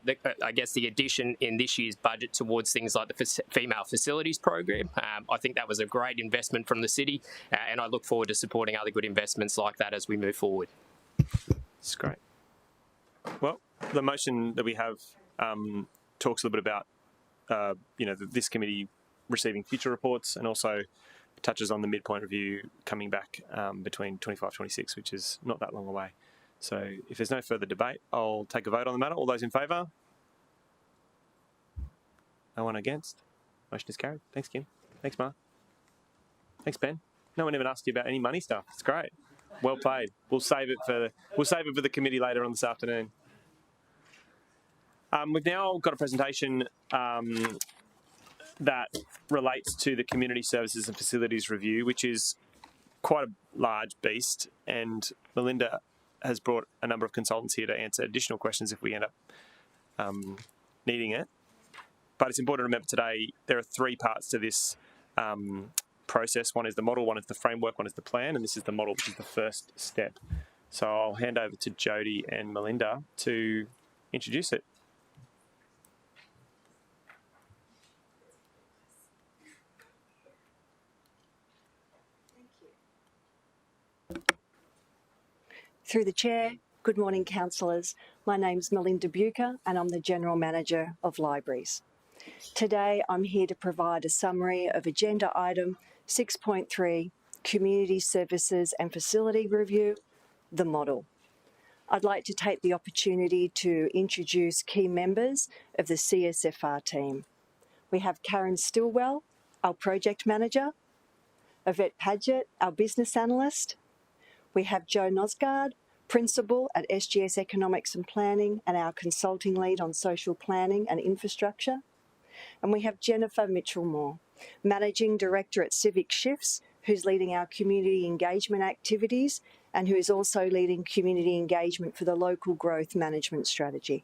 the addition in this year's budget towards things like the female facilities program. I think that was a great investment from the city, and I look forward to supporting other good investments like that as we move forward. That's great. Well, the motion that we have talks a little bit about, this committee receiving future reports, and also touches on the midpoint review coming back between 25-26, which is not that long away. So if there's no further debate, I'll take a vote on the matter. All those in favour? No one against? Motion is carried. Thanks, Kim. Thanks, Mark. Thanks, Ben. No one even asked you about any money stuff. It's great. Well played. We'll save it for the committee later on this afternoon. We've now got a presentation that relates to the Community Services and Facilities Review, which is quite a large beast, and Melinda has brought a number of consultants here to answer additional questions if we end up needing it. But it's important to remember today there are 3 parts to this process. One is the model, one is the framework, one is the plan, and this is the model, which is the first step. So I'll hand over to Jody and Melinda to introduce it. Through the Chair, good morning councillors. My name's Melinda Bucher and I'm the General Manager of Libraries. Today I'm here to provide a summary of Agenda Item 6.3, Community Services and Facility Review, the model. I'd like to take the opportunity to introduce key members of the CSFR team. We have Karen Stillwell, our Project Manager, Yvette Padgett, our Business Analyst. We have Joe Nosgard, Principal at SGS Economics and Planning and our Consulting Lead on Social Planning and Infrastructure. And we have Jennifer Mitchell-Moore, Managing Director at Civic Shifts, who's leading our community engagement activities and who is also leading community engagement for the local growth management strategy.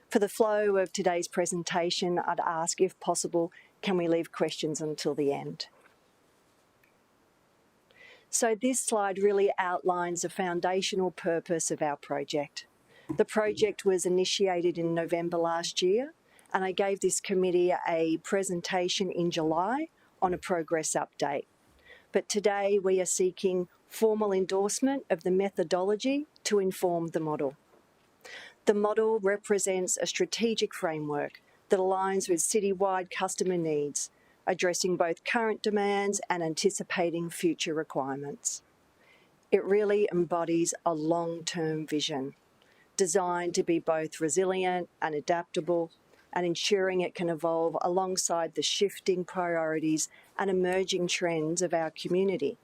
For the flow of today's presentation, I'd ask, if possible, can we leave questions until the end? So this slide really outlines the foundational purpose of our project. The project was initiated in November last year, and I gave this committee a presentation in July on a progress update. But today we are seeking formal endorsement of the methodology to inform the model. The model represents a strategic framework that aligns with citywide customer needs, addressing both current demands and anticipating future requirements. It really embodies a long-term vision, designed to be both resilient and adaptable, and ensuring it can evolve alongside the shifting priorities and emerging trends of our community.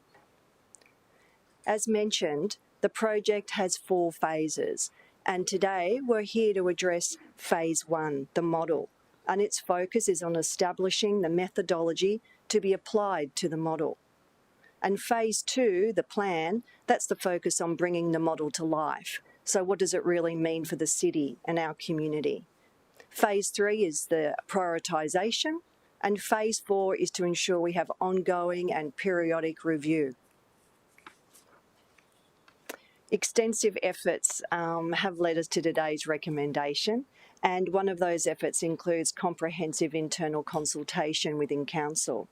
As mentioned, the project has 4 phases, and today we're here to address Phase 1, the model, and its focus is on establishing the methodology to be applied to the model. And Phase 2, the plan, that's the focus on bringing the model to life. So what does it really mean for the city and our community? Phase 3 is the prioritisation, and Phase 4 is to ensure we have ongoing and periodic review. Extensive efforts have led us to today's recommendation, and one of those efforts includes comprehensive internal consultation within Council.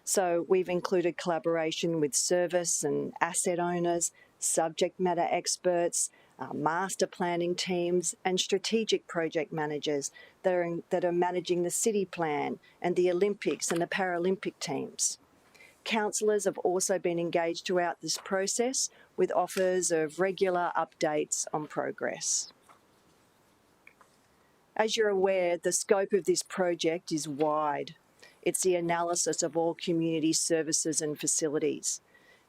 So we've included collaboration with service and asset owners, subject matter experts, master planning teams and strategic project managers that are managing the city plan and the Olympics and the Paralympic teams. Councillors have also been engaged throughout this process with offers of regular updates on progress. As you're aware, the scope of this project is wide. It's the analysis of all community services and facilities.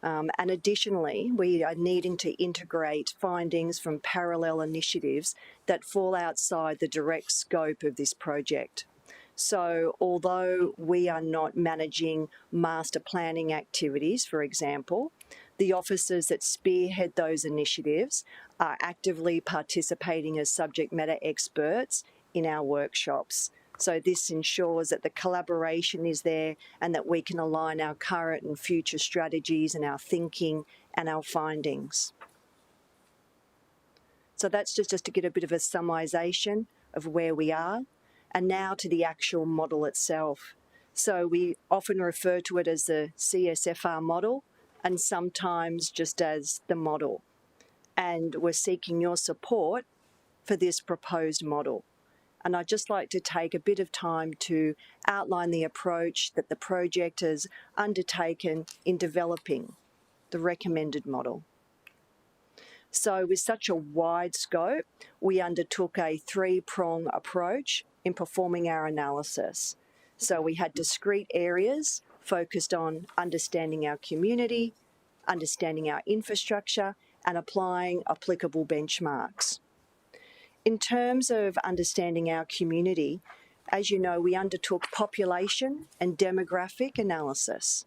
And additionally, we are needing to integrate findings from parallel initiatives that fall outside the direct scope of this project. So although we are not managing master planning activities, for example, the officers that spearhead those initiatives are actively participating as subject matter experts in our workshops. So this ensures that the collaboration is there and that we can align our current and future strategies and our thinking and our findings. So that's just to get a bit of a summarisation of where we are. And now to the actual model itself. So we often refer to it as the CSFR model and sometimes just as the model. And we're seeking your support for this proposed model. And I'd just like to take a bit of time to outline the approach that the project has undertaken in developing the recommended model. So with such a wide scope, we undertook a three-prong approach in performing our analysis. So we had discrete areas focused on understanding our community, understanding our infrastructure, and applying applicable benchmarks. In terms of understanding our community, as you know, we undertook population and demographic analysis.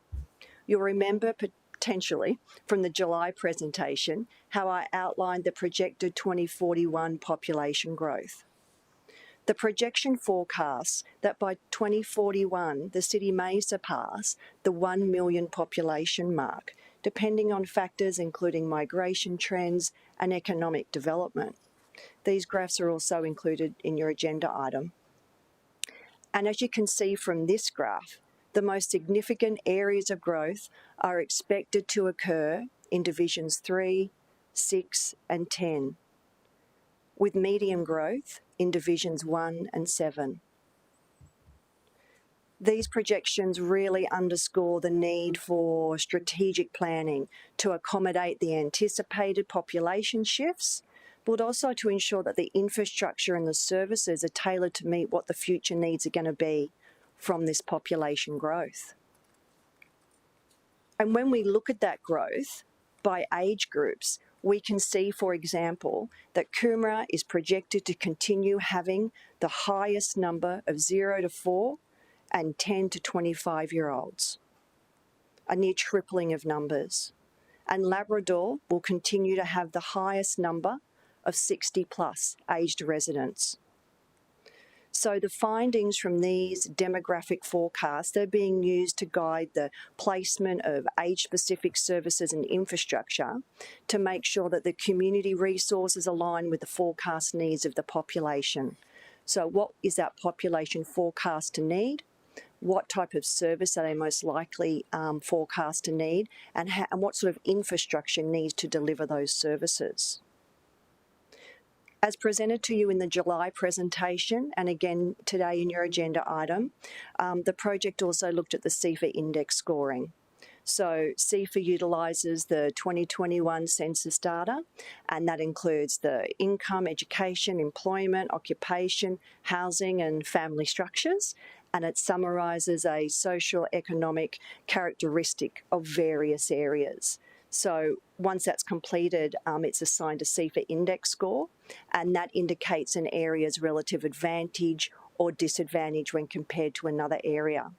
You'll remember potentially from the July presentation how I outlined the projected 2041 population growth. The projection forecasts that by 2041 the city may surpass the 1 million population mark, depending on factors including migration trends and economic development. These graphs are also included in your agenda item. And as you can see from this graph, the most significant areas of growth are expected to occur in Divisions 3, 6 and 10, with medium growth in Divisions 1 and 7. These projections really underscore the need for strategic planning to accommodate the anticipated population shifts, but also to ensure that the infrastructure and the services are tailored to meet what the future needs are going to be from this population growth. And when we look at that growth by age groups, we can see, for example, that Coomera is projected to continue having the highest number of 0 to 4 and 10 to 25-year-olds, a near tripling of numbers. And Labrador will continue to have the highest number of 60-plus aged residents. So the findings from these demographic forecasts, they're being used to guide the placement of age-specific services and infrastructure to make sure that the community resources align with the forecast needs of the population. So what is that population forecast to need? What type of service are they most likely forecast to need? And what sort of infrastructure needs to deliver those services? As presented to you in the July presentation, and again today in your agenda item, the project also looked at the CEFA index scoring. So CEFA utilises the 2021 census data, and that includes the income, education, employment, occupation, housing and family structures, and it summarises a socio-economic characteristic of various areas. So once that's completed, it's assigned a CEFA index score, and that indicates an area's relative advantage or disadvantage when compared to another area.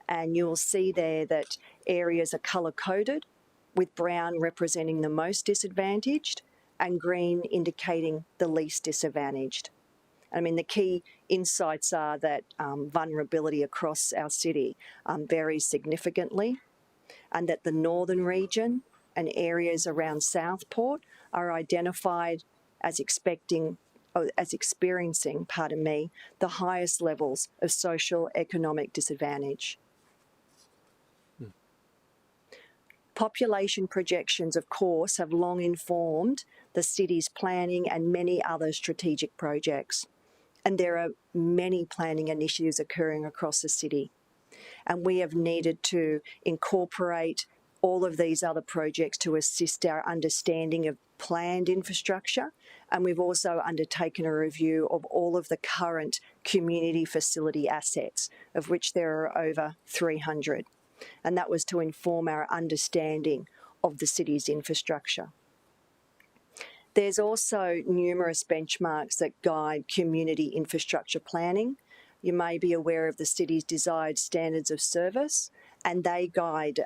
And you'll see there that areas are colour-coded, with brown representing the most disadvantaged and green indicating the least disadvantaged. I mean, the key insights are that vulnerability across our city varies significantly, and that the northern region and areas around Southport are identified as experiencing, the highest levels of social economic disadvantage. Population projections, of course, have long informed the city's planning and many other strategic projects. And there are many planning initiatives occurring across the city. And we have needed to incorporate all of these other projects to assist our understanding of planned infrastructure, and we've also undertaken a review of all of the current community facility assets, of which there are over 300. And that was to inform our understanding of the city's infrastructure. There's also numerous benchmarks that guide community infrastructure planning. You may be aware of the city's desired standards of service, and they guide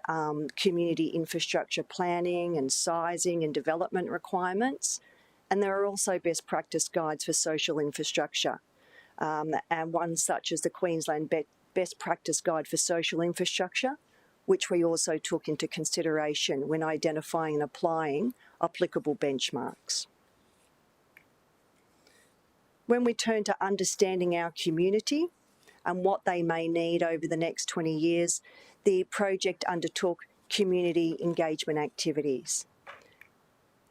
community infrastructure planning and sizing and development requirements. And there are also best practice guides for social infrastructure, and one such as the Queensland Best Practice Guide for Social Infrastructure, which we also took into consideration when identifying and applying applicable benchmarks. When we turn to understanding our community and what they may need over the next 20 years, the project undertook community engagement activities.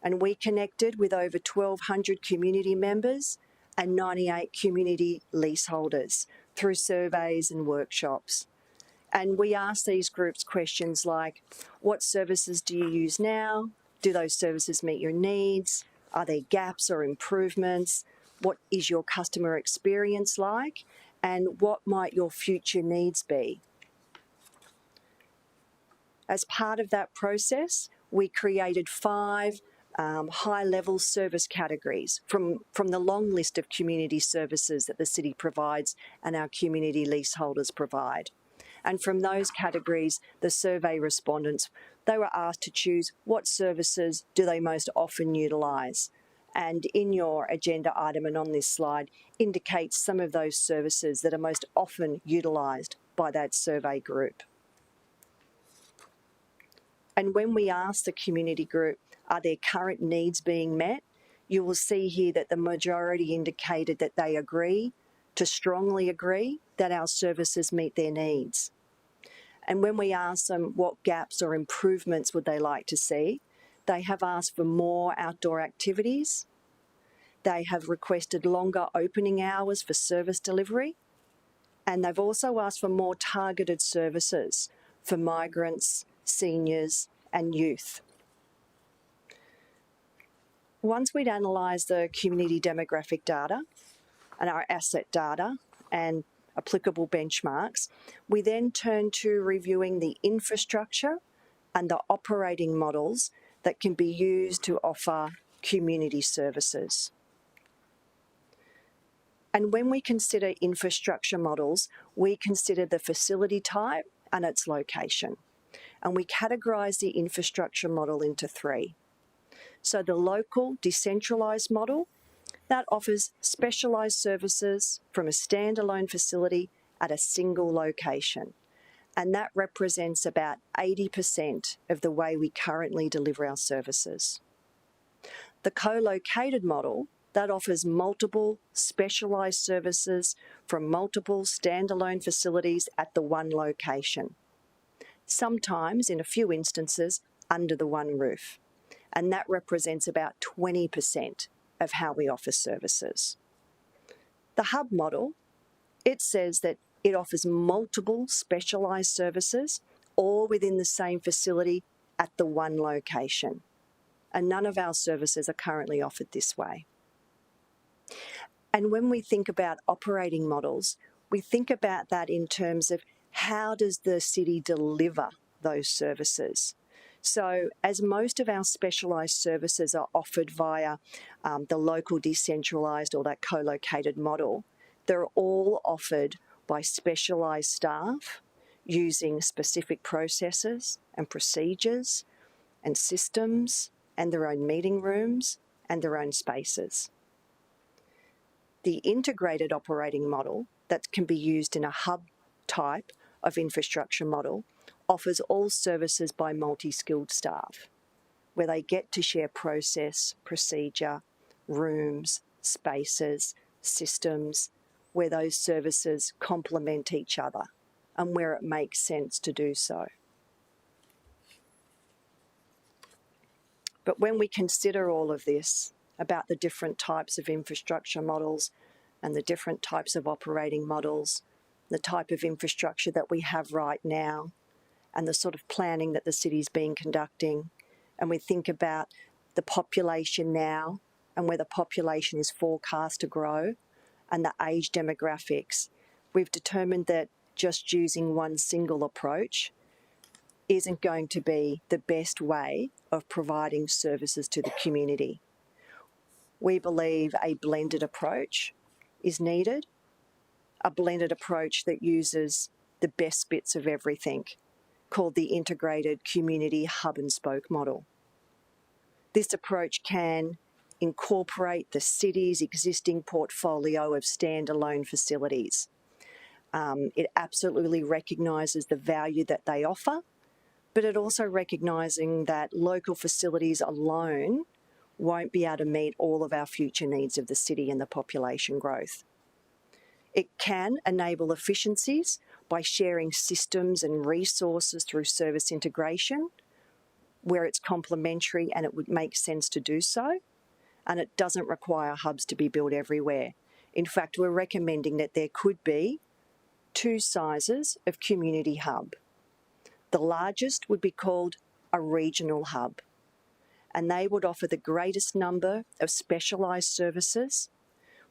And we connected with over 1,200 community members and 98 community leaseholders through surveys and workshops. And we asked these groups questions like, what services do you use now? Do those services meet your needs? Are there gaps or improvements? What is your customer experience like? And what might your future needs be? As part of that process, we created 5 high-level service categories from the long list of community services that the city provides and our community leaseholders provide. And from those categories, the survey respondents, they were asked to choose what services do they most often utilise. And in your agenda item and on this slide indicates some of those services that are most often utilised by that survey group. And when we ask the community group, are their current needs being met, you will see here that the majority indicated that they agree to strongly agree that our services meet their needs. And when we ask them what gaps or improvements would they like to see, they have asked for more outdoor activities. They have requested longer opening hours for service delivery. And they've also asked for more targeted services for migrants, seniors, and youth. Once we'd analysed the community demographic data and our asset data and applicable benchmarks, we then turned to reviewing the infrastructure and the operating models that can be used to offer community services. And when we consider infrastructure models, we consider the facility type and its location. And we categorise the infrastructure model into 3. So the local decentralised model, that offers specialised services from a standalone facility at a single location. And that represents about 80% of the way we currently deliver our services. The co-located model, that offers multiple specialised services from multiple standalone facilities at the one location. Sometimes, in a few instances, under the one roof. And that represents about 20% of how we offer services. The hub model, it says that it offers multiple specialised services, all within the same facility at the one location. And none of our services are currently offered this way. And when we think about operating models, we think about that in terms of how does the city deliver those services. So as most of our specialised services are offered via the local decentralised or that co-located model, they're all offered by specialised staff using specific processes and procedures and systems and their own meeting rooms and their own spaces. The integrated operating model that can be used in a hub type of infrastructure model offers all services by multi-skilled staff, where they get to share process, procedure, rooms, spaces, systems, where those services complement each other and where it makes sense to do so. But when we consider all of this about the different types of infrastructure models and the different types of operating models, the type of infrastructure that we have right now, and the sort of planning that the city's been conducting, and we think about the population now and where the population is forecast to grow and the age demographics, we've determined that just using one single approach isn't going to be the best way of providing services to the community. We believe a blended approach is needed, a blended approach that uses the best bits of everything, called the integrated community hub and spoke model. This approach can incorporate the city's existing portfolio of standalone facilities. It absolutely recognises the value that they offer, but it also recognising that local facilities alone won't be able to meet all of our future needs of the city and the population growth. It can enable efficiencies by sharing systems and resources through service integration, where it's complementary and it would make sense to do so, and it doesn't require hubs to be built everywhere. In fact, we're recommending that there could be 2 sizes of community hub. The largest would be called a regional hub, and they would offer the greatest number of specialised services,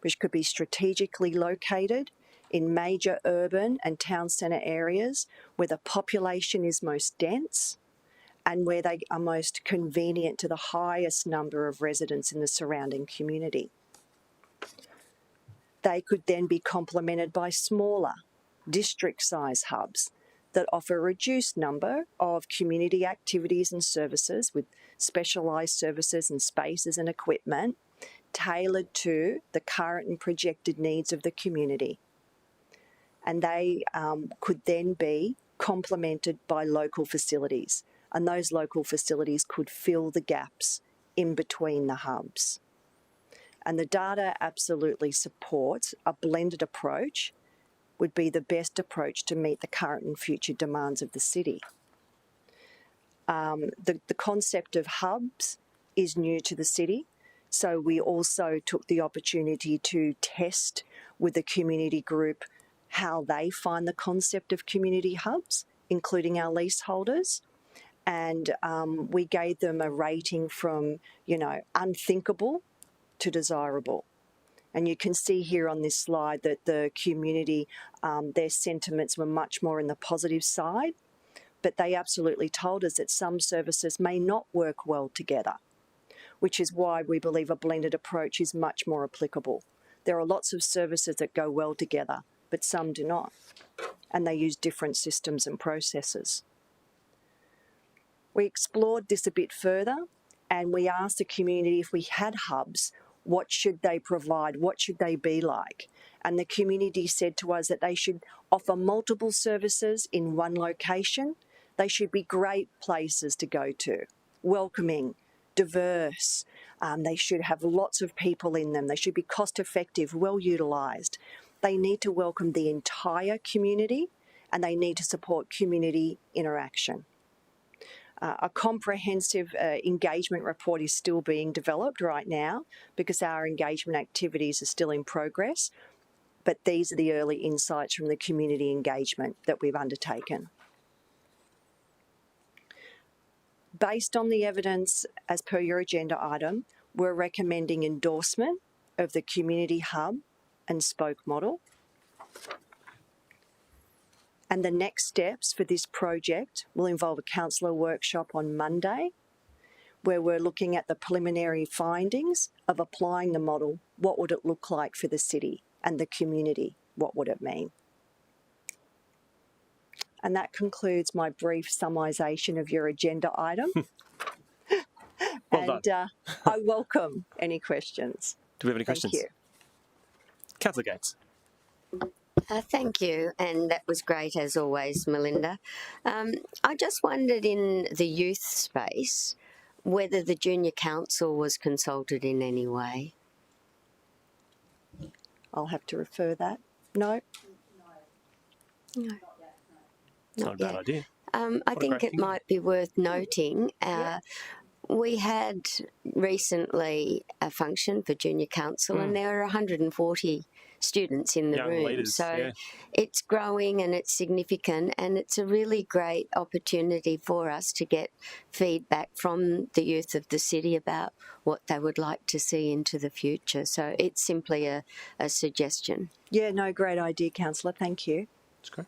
which could be strategically located in major urban and town centre areas where the population is most dense and where they are most convenient to the highest number of residents in the surrounding community. They could then be complemented by smaller, district-size hubs that offer a reduced number of community activities and services with specialised services and spaces and equipment tailored to the current and projected needs of the community. And they could then be complemented by local facilities, and those local facilities could fill the gaps in between the hubs. And the data absolutely supports a blended approach would be the best approach to meet the current and future demands of the city. The concept of hubs is new to the city, so we also took the opportunity to test with the community group how they find the concept of community hubs, including our leaseholders. And we gave them a rating from, unthinkable to desirable. And you can see here on this slide that the community, their sentiments were much more in the positive side, but they absolutely told us that some services may not work well together, which is why we believe a blended approach is much more applicable. There are lots of services that go well together, but some do not, and they use different systems and processes. We explored this a bit further, and we asked the community if we had hubs, what should they provide? What should they be like? And the community said to us that they should offer multiple services in one location. They should be great places to go to, welcoming, diverse. They should have lots of people in them. They should be cost effective, well utilised. They need to welcome the entire community, and they need to support community interaction. A comprehensive engagement report is still being developed right now because our engagement activities are still in progress, but these are the early insights from the community engagement that we've undertaken. Based on the evidence as per your agenda item, we're recommending endorsement of the community hub and spoke model. And the next steps for this project will involve a councillor workshop on Monday, where we're looking at the preliminary findings of applying the model. What would it look like for the city and the community? What would it mean? And that concludes my brief summarisation of your agenda item. Well done. I welcome any questions. Do we have any questions? Thank you. Councillor Gates. Thank you, and that was great as always, Melinda. I just wondered in the youth space whether the Junior Council was consulted in any way. I'll have to refer that. No? No. It's not a bad idea. I think it might be worth noting we had recently a function for Junior Council and there were 140 students in the Young room. leaders, So yeah. it's growing and it's significant, and it's a really great opportunity for us to get feedback from the youth of the city about what they would like to see into the future. So it's simply a suggestion. Yeah, no, great idea, Councillor. Thank you. That's great.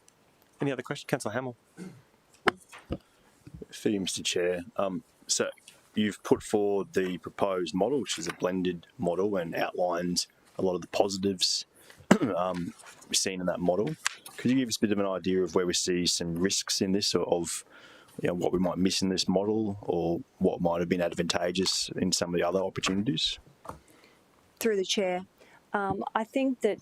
Any other questions? Councillor Hamill. For you, Mr. Chair. So you've put forward the proposed model, which is a blended model, and outlined a lot of the positives seen in that model. Could you give us a bit of an idea of where we see some risks in this, or of what we might miss in this model, or what might have been advantageous in some of the other opportunities? Through the chair, I think that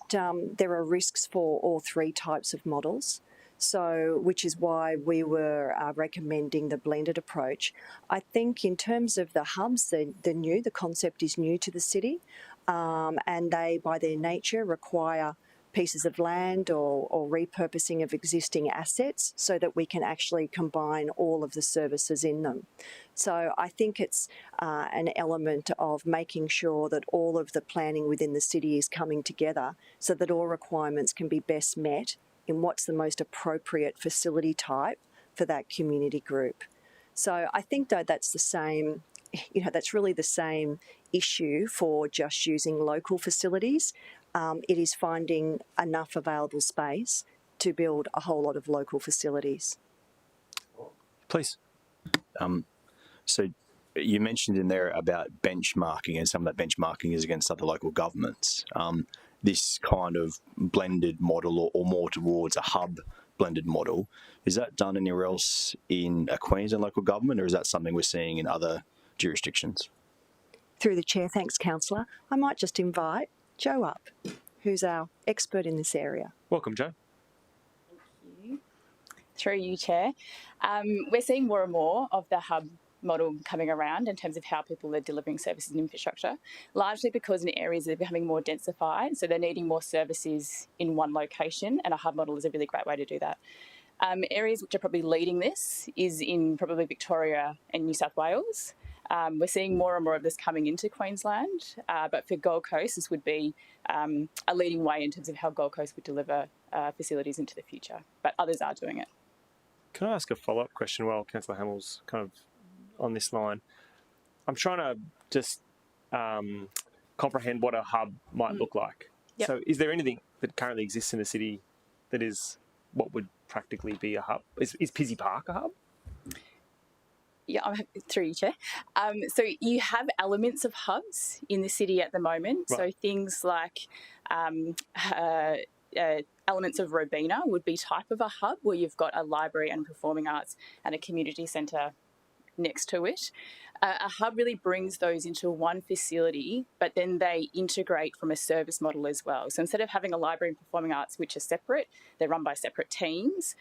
there are risks for all three types of models. So, which is why we were recommending the blended approach. I think in terms of the hubs, the concept is new to the city, and they, by their nature, require pieces of land or repurposing of existing assets so that we can actually combine all of the services in them. So I think it's an element of making sure that all of the planning within the city is coming together so that all requirements can be best met in what's the most appropriate facility type for that community group. So I think though that's the same, that's really the same issue for just using local facilities. It is finding enough available space to build a whole lot of local facilities. Please. So you mentioned in there about benchmarking, and some of that benchmarking is against other local governments. This kind of blended model, or more towards a hub blended model, is that done anywhere else in a Queensland local government, or is that something we're seeing in other jurisdictions? Through the chair, thanks, Councillor. I might just invite Joe up, who's our expert in this area. Welcome, Joe. Through you, Chair. We're seeing more and more of the hub model coming around in terms of how people are delivering services and infrastructure, largely because in areas that are becoming more densified, so they're needing more services in one location, and a hub model is a really great way to do that. Areas which are probably leading this is in probably Victoria and New South Wales. We're seeing more and more of this coming into Queensland, but for Gold Coast, this would be a leading way in terms of how Gold Coast would deliver facilities into the future, but others are doing it. Can I ask a follow-up question while Councillor Hamill's kind of on this line? I'm trying to just comprehend what a hub might look like. Yep. So is there anything that currently exists in the city that is what would practically be a hub? Is Pizzey Park a hub? Yeah, I'm through you, Chair. So you have elements of hubs in the city at the moment. Right. So things like elements of Robina would be type of a hub, where you've got a library and performing arts and a community centre next to it. A hub really brings those into one facility, but then they integrate from a service model as well. So instead of having a library and performing arts which are separate, they're run by separate teams,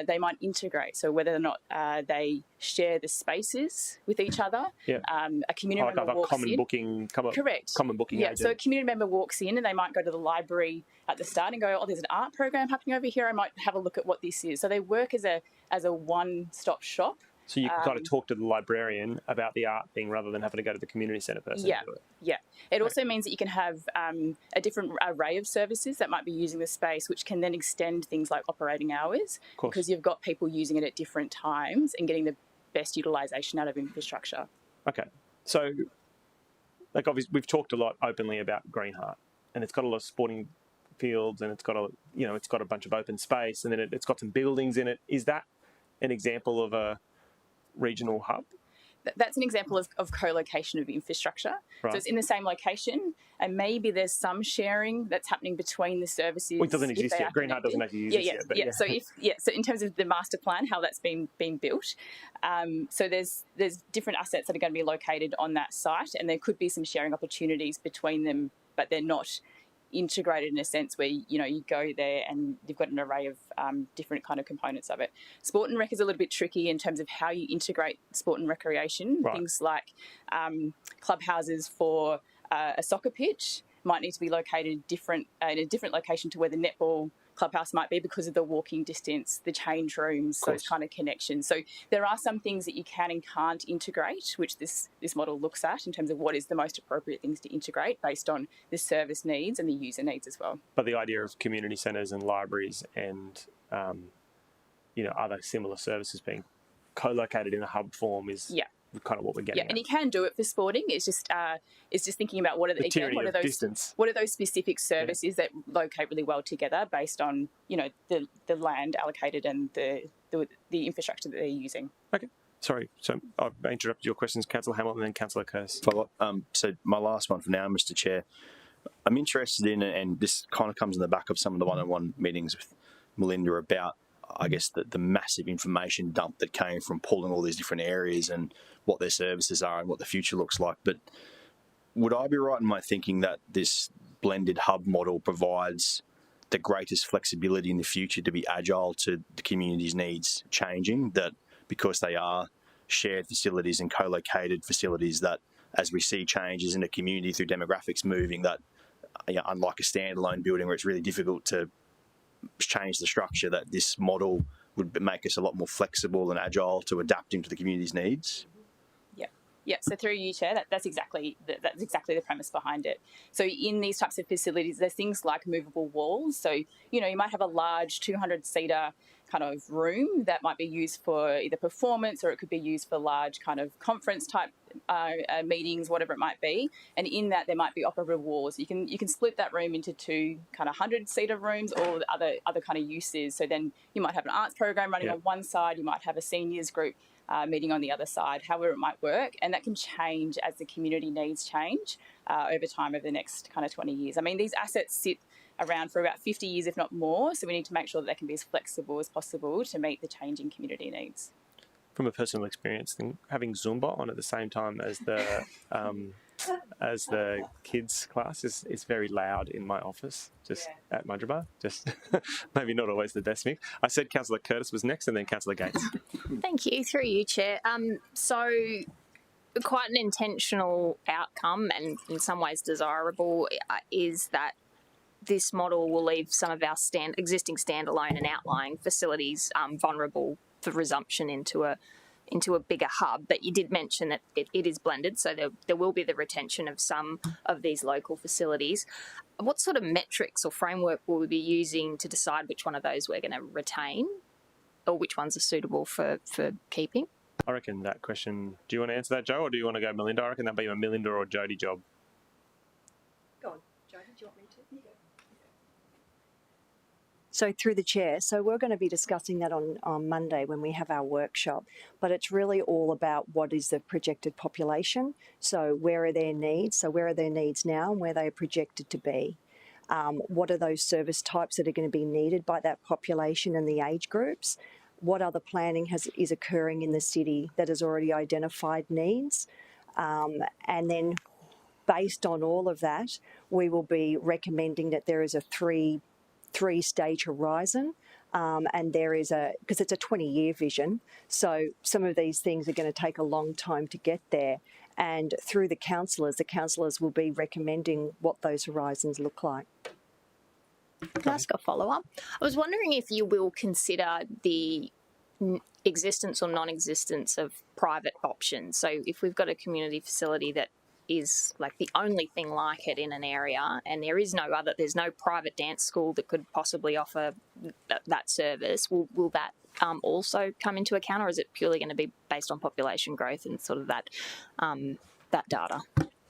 they might integrate. So whether or not they share the spaces with each other, Yeah. a community member walks common in. booking, Correct. Common booking Yeah, agent. so a community member walks in and they might go to the library at the start and go, oh, there's an art program happening over here, I might have a look at what this is. So they work as a one-stop shop. So you can kind of talk to the librarian about the art thing rather than having to go to the community centre person. Yeah, to do it. yeah. It also means that you can have a different array of services that might be using the space, which can then extend things like operating hours, because you've got people using it at different times and getting the best utilisation out of infrastructure. Okay. So, like, obviously, we've talked a lot openly about Greenheart, and it's got a lot of sporting fields, and it's got a bunch of open space, and then it's got some buildings in it. Is that an example of a regional hub? That's an example of co-location of infrastructure. Right. So it's in the same location, and maybe there's some sharing that's happening between the services. Well, it doesn't if exist they yet. are Greenheart doesn't connected. actually exist yet. But So in terms of the master plan, how that's been built, so there's different assets that are going to be located on that site, and there could be some sharing opportunities between them, but they're not integrated in a sense where you go there and you've got an array of different kind of components of it. Sport and rec is a little bit tricky in terms of how you integrate sport and recreation. Right. Things like clubhouses for a soccer pitch might need to be located in a different location to where the netball clubhouse might be because of the walking distance, the change rooms, those kind of connections. So there are some things that you can and can't integrate, which this model looks at in terms of what is the most appropriate things to integrate based on the service needs and the user needs as well. But the idea of community centres and libraries and other similar services being co-located in a hub form is kind of what we're getting at. And you can do it for sporting. It's just thinking about what are those specific services that locate really well together based on the land allocated and the infrastructure that they're using. Okay. Sorry, so I've interrupted your questions, Councillor Hamilton and Councillor Curse. So my last one for now, Mr. Chair. I'm interested in, and this kind of comes in the back of some of the one-on-one meetings with Melinda about, I guess, the massive information dump that came from pulling all these different areas and what their services are and what the future looks like. But would I be right in my thinking that this blended hub model provides the greatest flexibility in the future to be agile to the community's needs changing, that because they are shared facilities and co-located facilities, that as we see changes in the community through demographics moving, that unlike a standalone building where it's really difficult to change the structure, that this model would make us a lot more flexible and agile to adapting to the community's needs? Yeah, so through you, Chair, that's exactly the premise behind it. So in these types of facilities, there's things like movable walls. So, you might have a large 200-seater kind of room that might be used for either performance, or it could be used for large kind of conference type meetings, whatever it might be. And in that, there might be operable walls. You can split that room into two kind of 100-seater rooms or other kind of uses. So then you might have an arts program running on one side, you might have a seniors group meeting on the other side, however it might work. And that can change as the community needs change over time, over the next kind of 20 years. I mean, these assets sit around for about 50 years, if not more, so we need to make sure that they can be as flexible as possible to meet the changing community needs. From a personal experience, having Zumba on at the same time as the kids class is very loud in my office, at Mudgeeraba. Just maybe not always the best mix. I said Councillor Curtis was next and then Councillor Gates. Thank you. Through you, Chair. So quite an intentional outcome, and in some ways desirable, is that this model will leave some of our existing standalone and outlying facilities vulnerable for resumption into a bigger hub. But you did mention that it is blended, so there will be the retention of some of these local facilities. What sort of metrics or framework will we be using to decide which one of those we're going to retain, or which ones are suitable for keeping? I reckon that question, do you want to answer that, Joe, or do you want to go Melinda? I reckon that'd be a Melinda or Jody job. Go on, Jody, do you want me to? So through the chair, so we're going to be discussing that on Monday when we have our workshop, but it's really all about what is the projected population. So where are their needs? So where are their needs now and where they are projected to be? What are those service types that are going to be needed by that population and the age groups? What other planning is occurring in the city that has already identified needs? And then based on all of that, we will be recommending that there is a three-stage horizon, and there is because it's a 20-year vision, so some of these things are going to take a long time to get there, and through the councillors will be recommending what those horizons look like. Can I ask a follow-up? I was wondering if you will consider the existence or non-existence of private options. So if we've got a community facility that is like the only thing like it in an area, and there's no private dance school that could possibly offer that service, will that also come into account, or is it purely going to be based on population growth and sort of that data?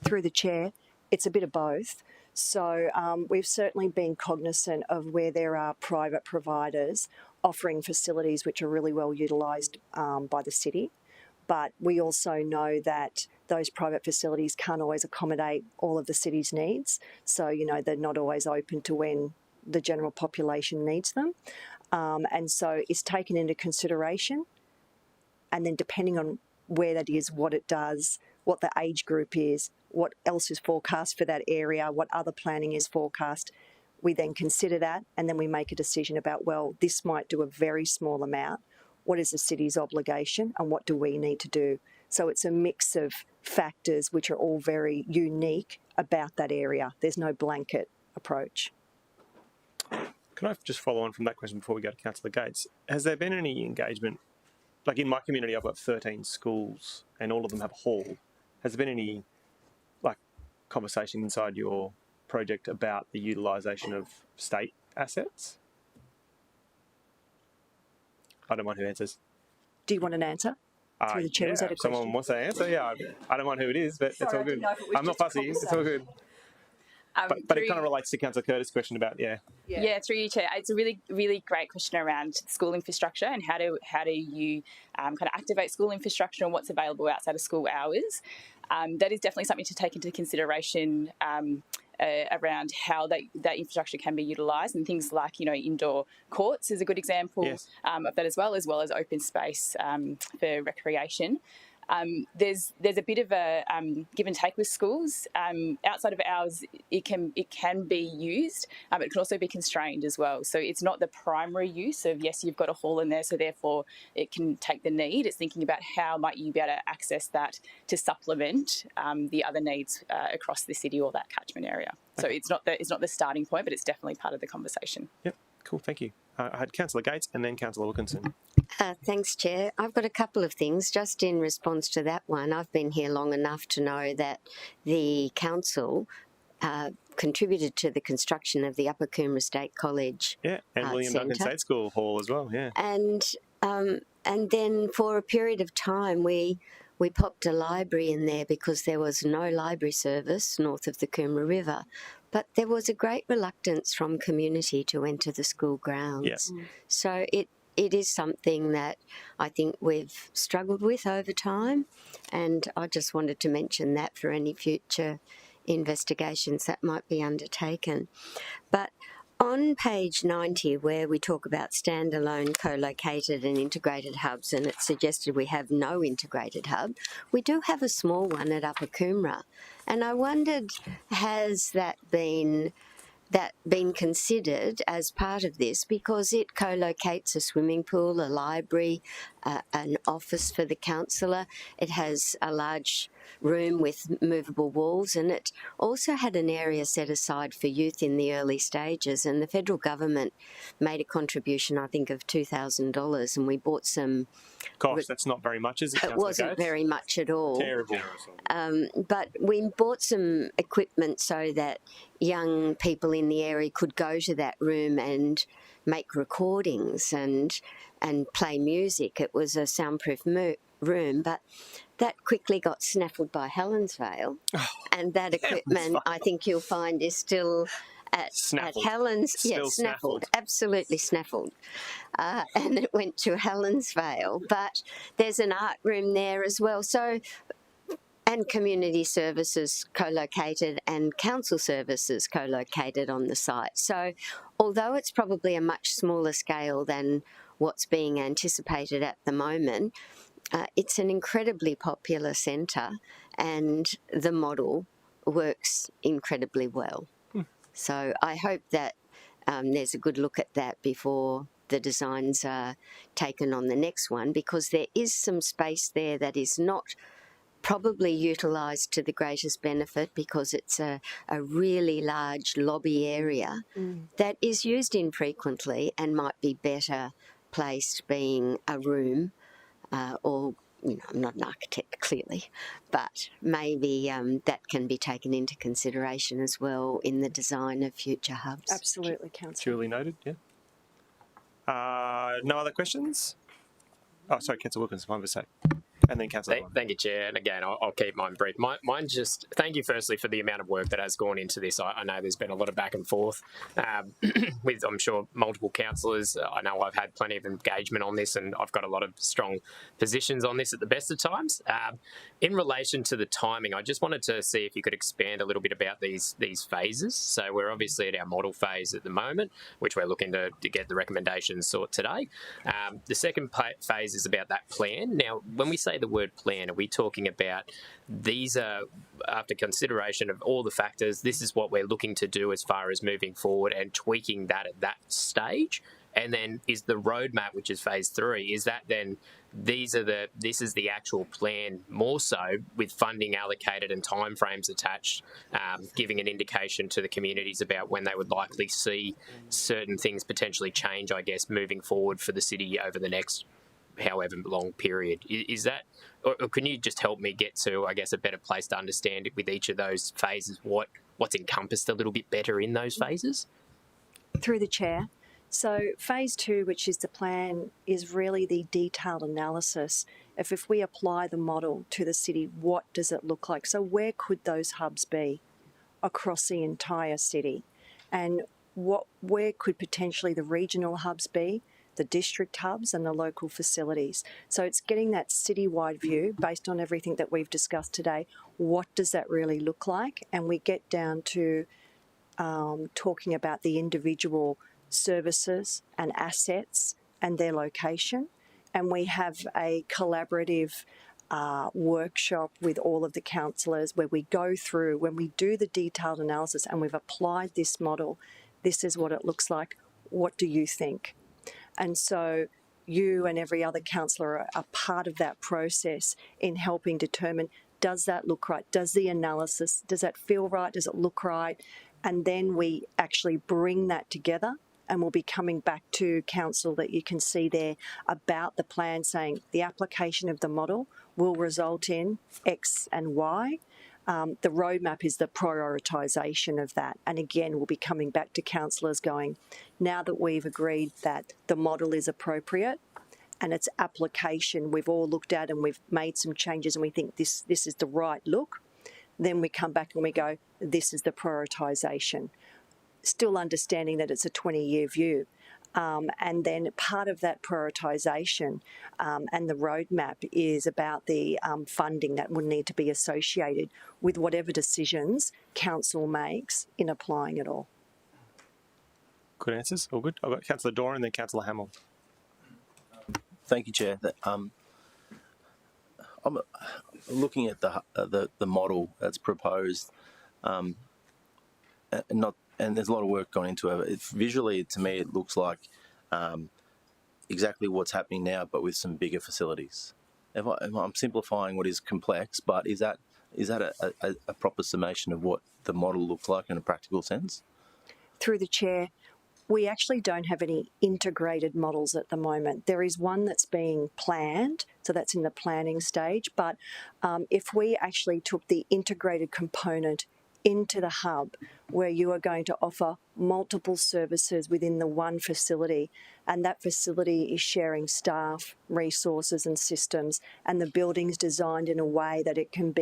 Through the chair, it's a bit of both. So we've certainly been cognizant of where there are private providers offering facilities which are really well utilised by the city. But we also know that those private facilities can't always accommodate all of the city's needs. So, they're not always open to when the general population needs them. And so it's taken into consideration. And then depending on where that is, what it does, what the age group is, what else is forecast for that area, what other planning is forecast, we then consider that, and then we make a decision about, well, this might do a very small amount. What is the city's obligation and what do we need to do? So it's a mix of factors which are all very unique about that area. There's no blanket approach. Can I just follow on from that question before we go to Councillor Gates? Has there been any engagement, like in my community I've got 13 schools and all of them have a hall. Has there been any conversation inside your project about the utilisation of state assets? I don't mind who answers. Do you want an answer? Through the chair, was that a if someone question? wants to answer, I don't mind who it is, but it's all good. I'm not fussy, it's all good. But it kind of relates to Councillor Curtis' question about, Yeah, through you, Chair. It's a really, really great question around school infrastructure and how do you kind of activate school infrastructure and what's available outside of school hours. That is definitely something to take into consideration around how that infrastructure can be utilised, and things like indoor courts is a good example of that as well as open space for recreation. There's a bit of a give and take with schools. Outside of hours, it can be used, but it can also be constrained as well. So it's not the primary use of, yes, you've got a hall in there, so therefore it can take the need. It's thinking about how might you be able to access that to supplement the other needs across the city or that catchment area. So it's not the starting point, but it's definitely part of the conversation. Yep, cool, thank you. I had Councillor Gates and then Councillor Wilkinson. Thanks, Chair. I've got a couple of things just in response to that one. I've been here long enough to know that the council contributed to the construction of the Upper Coomera State College. Yeah, and William Duncan State School Hall as well, yeah. And then for a period of time we popped a library in there because there was no library service north of the Coomera River. But there was a great reluctance from community to enter the school grounds. Yes. So it is something that I think we've struggled with over time, and I just wanted to mention that for any future investigations that might be undertaken. But on page 90, where we talk about standalone, co-located and integrated hubs, and it's suggested we have no integrated hub, we do have a small one at Upper Coomera. And I wondered, has that been considered as part of this, because it co-locates a swimming pool, a library, an office for the councillor. It has a large room with movable walls, and it also had an area set aside for youth in the early stages, and the federal government made a contribution, I think, of $2,000, and we bought some... Gosh, that's not very much, is it? It wasn't very much at all. Terrible. But we bought some equipment so that young people in the area could go to that room and make recordings and play music. It was a soundproof room, but that quickly got snaffled by Helensvale, and that equipment, I think you'll find, is still at Helens. Yes, snaffled, absolutely snaffled. And it went to Helensvale, but there's an art room there as well. So, and community services co-located and council services co-located on the site. So although it's probably a much smaller scale than what's being anticipated at the moment, it's an incredibly popular centre, and the model works incredibly well. So I hope that there's a good look at that before the designs are taken on the next one, because there is some space there that is not probably utilised to the greatest benefit, because it's a really large lobby area that is used infrequently and might be better placed being a room or, I'm not an architect clearly, but maybe that can be taken into consideration as well in the design of future hubs. Absolutely, Councillor. Duly noted, yeah. No other questions? Oh, sorry, Councillor Wilkins, my mistake. And then Councillor. Thank you, Chair. And again, I'll keep mine brief. Mine just, thank you firstly for the amount of work that has gone into this. I know there's been a lot of back and forth with, I'm sure, multiple councillors. I know I've had plenty of engagement on this, and I've got a lot of strong positions on this at the best of times. In relation to the timing, I just wanted to see if you could expand a little bit about these phases. So we're obviously at our model phase at the moment, which we're looking to get the recommendations sorted today. The second phase is about that plan. Now, when we say the word plan, are we talking about these are, after consideration of all the factors, this is what we're looking to do as far as moving forward and tweaking that at that stage? And then is the roadmap, which is phase 3, is that then this is the actual plan more so with funding allocated and timeframes attached, giving an indication to the communities about when they would likely see certain things potentially change, I guess, moving forward for the city over the next however long period. Is that, or can you just help me get to, I guess, a better place to understand it with each of those phases, what's encompassed a little bit better in those phases? Through the chair. So phase 2, which is the plan, is really the detailed analysis of if we apply the model to the city, what does it look like? So where could those hubs be across the entire city? And where could potentially the regional hubs be, the district hubs and the local facilities? So it's getting that citywide view based on everything that we've discussed today. What does that really look like? And we get down to talking about the individual services and assets and their location. And we have a collaborative workshop with all of the councillors where we go through, when we do the detailed analysis and we've applied this model, this is what it looks like. What do you think? And so you and every other councillor are part of that process in helping determine, does that look right? Does the analysis, does that feel right? Does it look right? And then we actually bring that together, and we'll be coming back to council that you can see there about the plan saying the application of the model will result in X and Y. The roadmap is the prioritisation of that. And again, we'll be coming back to councillors going, now that we've agreed that the model is appropriate and its application we've all looked at and we've made some changes and we think this is the right look, then we come back and we go, this is the prioritisation. Still understanding that it's a 20-year view. And then part of that prioritisation and the roadmap is about the funding that would need to be associated with whatever decisions council makes in applying it all. Good answers. All good. I've got Councillor Doran and then Councillor Hamill. Thank you, Chair. I'm looking at the model that's proposed, and there's a lot of work gone into it. Visually, to me, it looks like exactly what's happening now, but with some bigger facilities. I'm simplifying what is complex, but is that a proper summation of what the model looks like in a practical sense? Through the chair, we actually don't have any integrated models at the moment. There is one that's being planned, so that's in the planning stage, but if we actually took the integrated component into the hub where you are going to offer multiple services within the one facility, and that facility is sharing staff, resources and systems, and the building's designed in a way that it can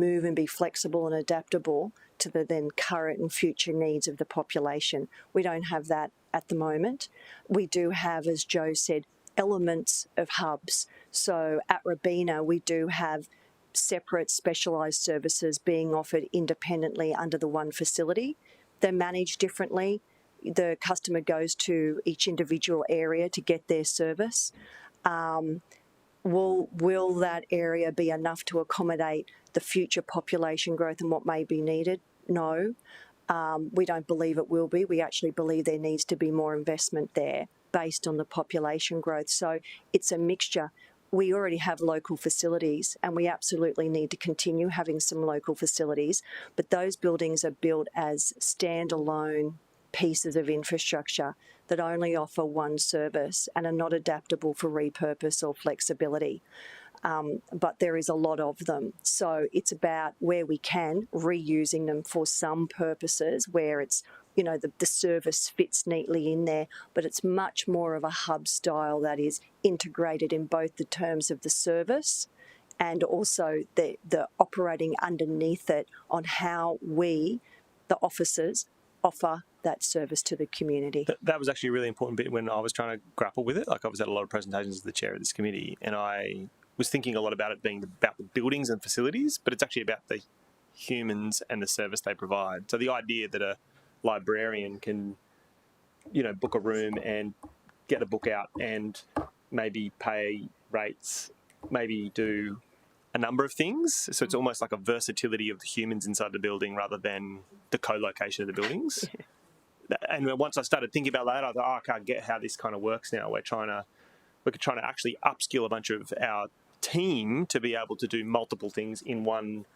move and be flexible and adaptable to the then current and future needs of the population. We don't have that at the moment. We do have, as Joe said, elements of hubs. So at Robina, we do have separate specialised services being offered independently under the one facility. They're managed differently. The customer goes to each individual area to get their service. Will that area be enough to accommodate the future population growth and what may be needed? No, we don't believe it will be. We actually believe there needs to be more investment there based on the population growth. So it's a mixture. We already have local facilities and we absolutely need to continue having some local facilities, but those buildings are built as standalone pieces of infrastructure that only offer one service and are not adaptable for repurpose or flexibility. But there is a lot of them. So it's about where we can, reusing them for some purposes where it's, you know, the service fits neatly in there, but it's much more of a hub style that is integrated in both the terms of the service and also the operating underneath it on how we, the officers, offer that service to the community. That was actually a really important bit when I was trying to grapple with it. Like I was at a lot of presentations as the chair of this committee and I was thinking a lot about it being about the buildings and facilities, but it's actually about the humans and the service they provide. So the idea that a librarian can, you know, book a room and get a book out and maybe pay rates, maybe do a number of things. So it's almost like a versatility of the humans inside the building rather than the co-location of the buildings. and once I started thinking about that, I thought, I can't get how this kind of works now. We're trying to actually upskill a bunch of our team to be able to do multiple things in one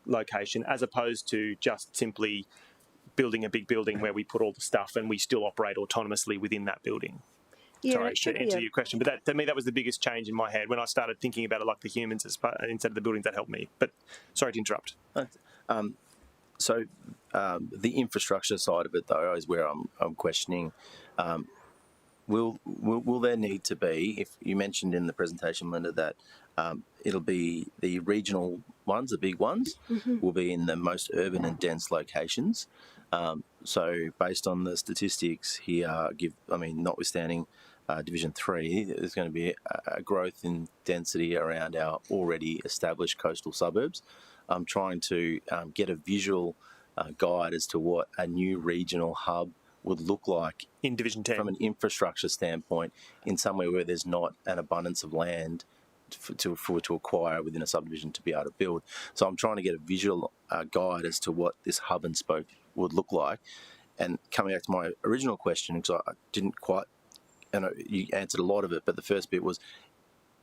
location, as opposed to just simply building a big building where we put all the stuff and we still operate autonomously within that building. Yeah, Sorry to answer your question, but that, to me, that was the biggest change in my head when I started thinking about it like the humans instead of the buildings that helped me. But sorry to interrupt. So the infrastructure side of it, though, is where I'm questioning. Will there need to be, if you mentioned in the presentation, Linda, that it'll be the regional ones, the big ones, will be in the most urban and dense locations. So based on the statistics here, notwithstanding Division 3, there's going to be a growth in density around our already established coastal suburbs. I'm trying to get a visual guide as to what a new regional hub would look like in Division 10 from an infrastructure standpoint, in somewhere where there's not an abundance of land to acquire within a subdivision to be able to build. So I'm trying to get a visual guide as to what this hub and spoke would look like. And coming back to my original question, because I didn't quite, you answered a lot of it, but the first bit was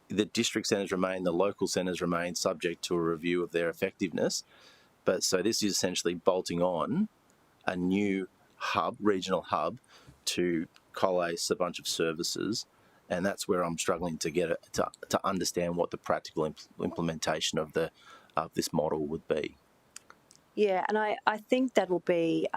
the district centres remain, the local centres remain subject to a review of their effectiveness. But so this is essentially bolting on a new hub, regional hub, to coalesce a bunch of services, and that's where I'm struggling to get it to understand what the practical implementation of this model would be. Yeah, and I think that'll be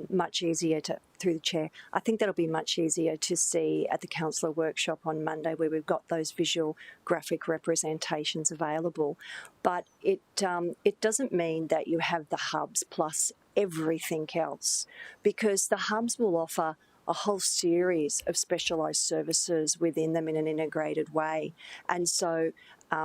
much easier through the chair, I think that'll be much easier to see at the councillor workshop on Monday, where we've got those visual graphic representations available. But it doesn't mean that you have the hubs plus everything else, because the hubs will offer a whole series of specialised services within them in an integrated way. And so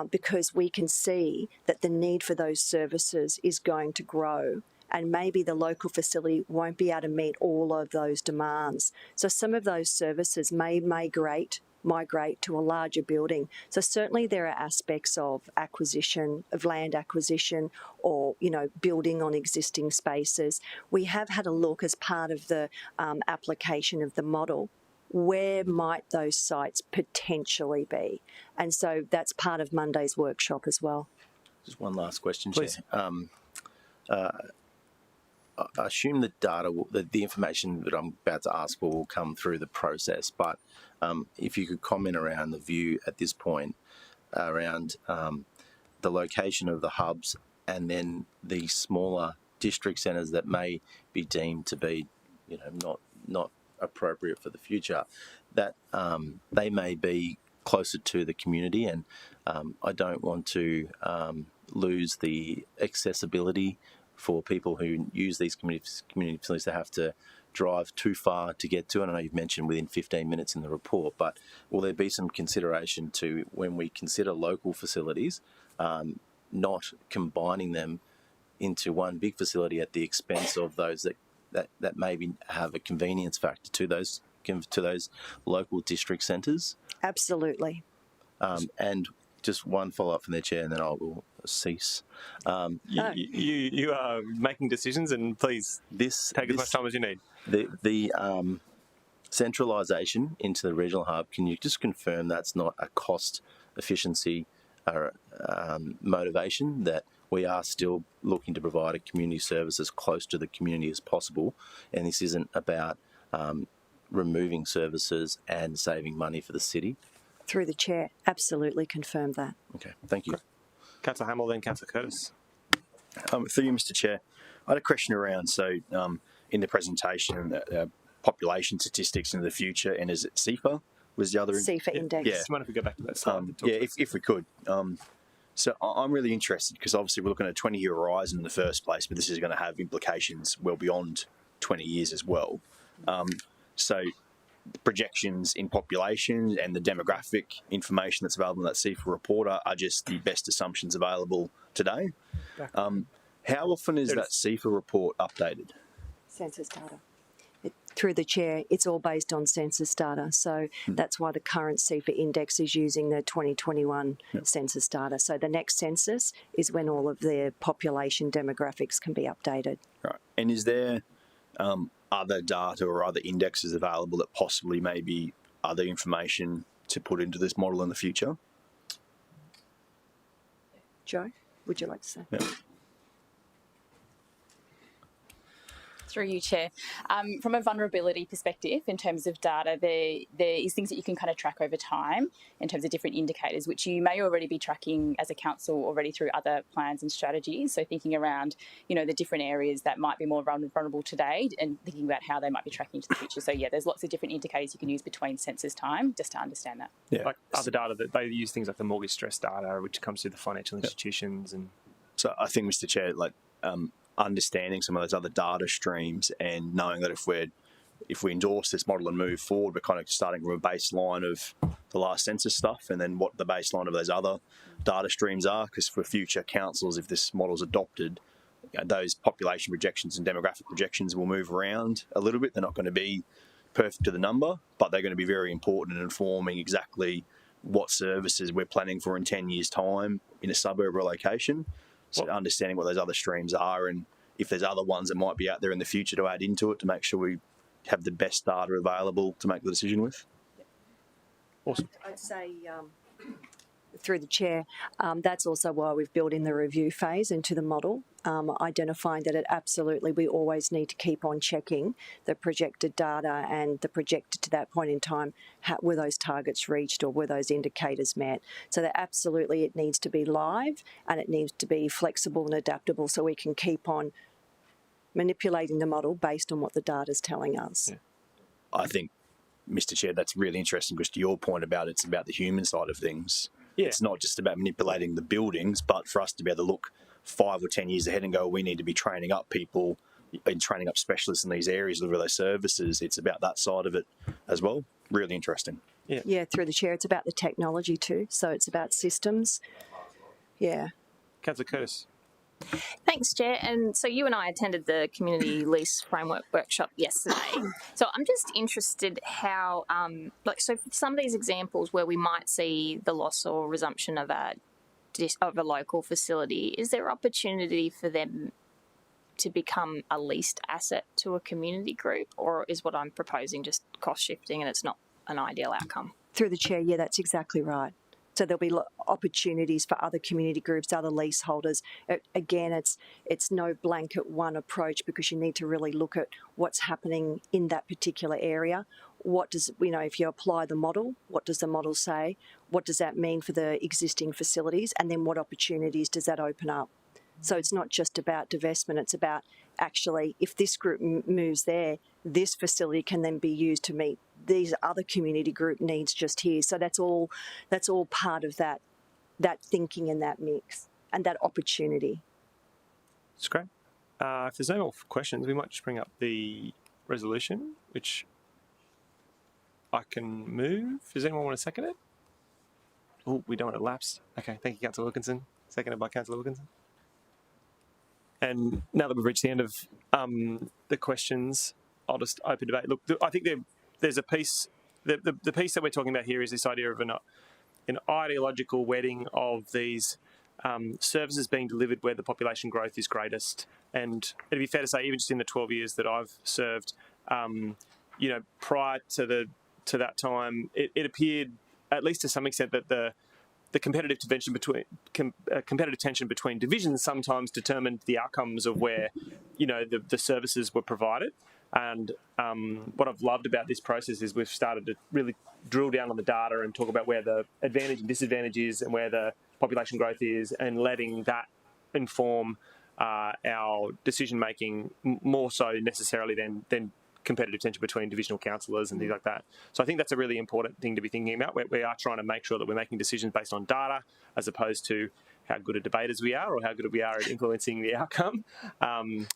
because we can see that the need for those services is going to grow, and maybe the local facility won't be able to meet all of those demands. So some of those services may migrate to a larger building. So certainly there are aspects of acquisition, of land acquisition, or, building on existing spaces. We have had a look as part of the application of the model. Where might those sites potentially be? And so that's part of Monday's workshop as well. Just one last question, please. Chair. I assume the data, the information that I'm about to ask for will come through the process, but if you could comment around the view at this point around the location of the hubs and then the smaller district centres that may be deemed to be, not appropriate for the future, that they may be closer to the community, and I don't want to lose the accessibility for people who use these community facilities to have to drive too far to get to. And I know you've mentioned within 15 minutes in the report, but will there be some consideration to, when we consider local facilities, not combining them into one big facility at the expense of those that maybe have a convenience factor to those local district centres? Absolutely. And just one follow-up from their chair, and then I will cease. You are making decisions, and please take as much time as you need. The centralisation into the regional hub, can you just confirm that's not a cost efficiency motivation, that we are still looking to provide a community service as close to the community as possible, and this isn't about removing services and saving money for the city? Through the chair, absolutely confirm that. Okay, thank you. Councillor Hamill, then Councillor Curtis. Through you, Mr. Chair, I had a question around, in the presentation, population statistics in the future, and is it CEFA was the other? CEFA index. Yeah. Just wonder if we go back to that slide. If we could. So I'm really interested, because obviously we're looking at a 20-year horizon in the first place, but this is going to have implications well beyond 20 years as well. So the projections in population and the demographic information that's available in that CEFA report are just the best assumptions available today. How often is that CEFA report updated? Census data. Through the chair, it's all based on census data. So that's why the current CEFA index is using the 2021 census data. So the next census is when all of the population demographics can be updated. Right. And is there other data or other indexes available that possibly may be other information to put into this model in the future? Joe, would you like to say? Yeah. Through you, Chair. From a vulnerability perspective, in terms of data, there is things that you can kind of track over time in terms of different indicators, which you may already be tracking as a council already through other plans and strategies. So thinking around, the different areas that might be more vulnerable today and thinking about how they might be tracking into the future. So yeah, there's lots of different indicators you can use between census time just to understand that. Yeah. Like other data that they use things like the mortgage stress data, which comes through the financial institutions. And so I think, Mr. Chair, understanding some of those other data streams and knowing that if we endorse this model and move forward, we're kind of starting from a baseline of the last census stuff and then what the baseline of those other data streams are, because for future councils, if this model is adopted, those population projections and demographic projections will move around a little bit. They're not going to be perfect to the number, but they're going to be very important in informing exactly what services we're planning for in 10 years' time in a suburb or location. So understanding what those other streams are and if there's other ones that might be out there in the future to add into it to make sure we have the best data available to make the decision with. Awesome. I'd say, through the chair, that's also why we've built in the review phase into the model, identifying that we always need to keep on checking the projected data and the projected to that point in time, were those targets reached or were those indicators met? So that absolutely it needs to be live and it needs to be flexible and adaptable so we can keep on manipulating the model based on what the data is telling us. Yeah. I think, Mr. Chair, that's really interesting because to your point about it's about the human side of things. Yeah. It's not just about manipulating the buildings, but for us to be able to look 5 or 10 years ahead and go, we need to be training up people and training up specialists in these areas with those services. It's about that side of it as well. Really interesting. Yeah, through the chair, it's about the technology too. So it's about systems. Yeah. Councillor Curtis. Thanks, Chair. And so you and I attended the Community Lease Framework Workshop yesterday. So I'm just interested how, so for some of these examples where we might see the loss or resumption of a local facility, is there opportunity for them to become a leased asset to a community group, or is what I'm proposing just cost shifting and it's not an ideal outcome? Through the chair, yeah, that's exactly right. So there'll be opportunities for other community groups, other leaseholders. Again, it's no blanket one approach because you need to really look at what's happening in that particular area. What does, if you apply the model, what does the model say? What does that mean for the existing facilities? And then what opportunities does that open up? So it's not just about divestment, it's about actually if this group moves there, this facility can then be used to meet these other community group needs just here. So that's all part of that thinking and that mix and that opportunity. That's great. If there's no more questions, we might just bring up the resolution, which I can move. Does anyone want to second it? Oh, we don't want it lapsed. Okay, thank you, Councillor Wilkinson. Seconded by Councillor Wilkinson. And now that we've reached the end of the questions, I'll just open debate. Look, I think there's a piece, the piece that we're talking about here is this idea of an ideological wedding of these services being delivered where the population growth is greatest. And it'd be fair to say, even just in the 12 years that I've served, prior to that time, it appeared, at least to some extent, that the competitive tension between divisions sometimes determined the outcomes of where, the services were provided. And what I've loved about this process is we've started to really drill down on the data and talk about where the advantage and disadvantage is and where the population growth is, and letting that inform our decision making more so necessarily than competitive tension between divisional councillors and things like that. So I think that's a really important thing to be thinking about. We are trying to make sure that we're making decisions based on data as opposed to how good at debaters we are or how good we are at influencing the outcome,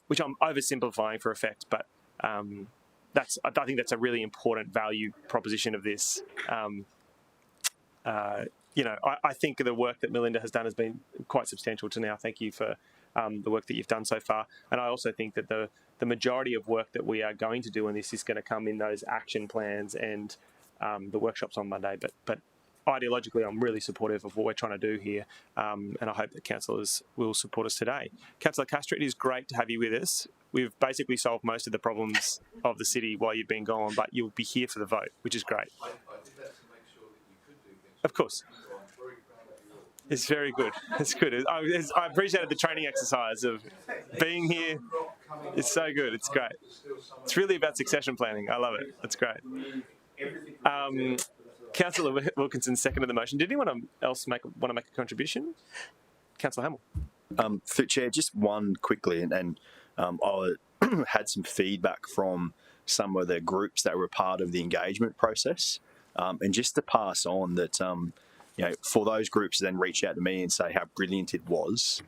which I'm oversimplifying for effect, but I think that's a really important value proposition of this. I think the work that Melinda has done has been quite substantial to now. Thank you for the work that you've done so far. And I also think that the majority of work that we are going to do on this is going to come in those action plans and the workshops on Monday. But ideologically, I'm really supportive of what we're trying to do here, and I hope that councillors will support us today. Councillor Castro, it is great to have you with us. We've basically solved most of the problems of the city while you've been gone, but you'll be here for the vote, which is great. I did that to make sure that you could do things. Of course. So I'm very proud of you all. It's very good. It's good. I appreciated the training exercise of being here. It's so good. It's great. It's really about succession planning. I love it. That's great. Councillor Wilkinson seconded the motion. Did anyone else want to make a contribution? Councillor Hamill. Through Chair, just one quickly, and I had some feedback from some of the groups that were part of the engagement process, and just to pass on that, for those groups to then reach out to me and say how brilliant it was,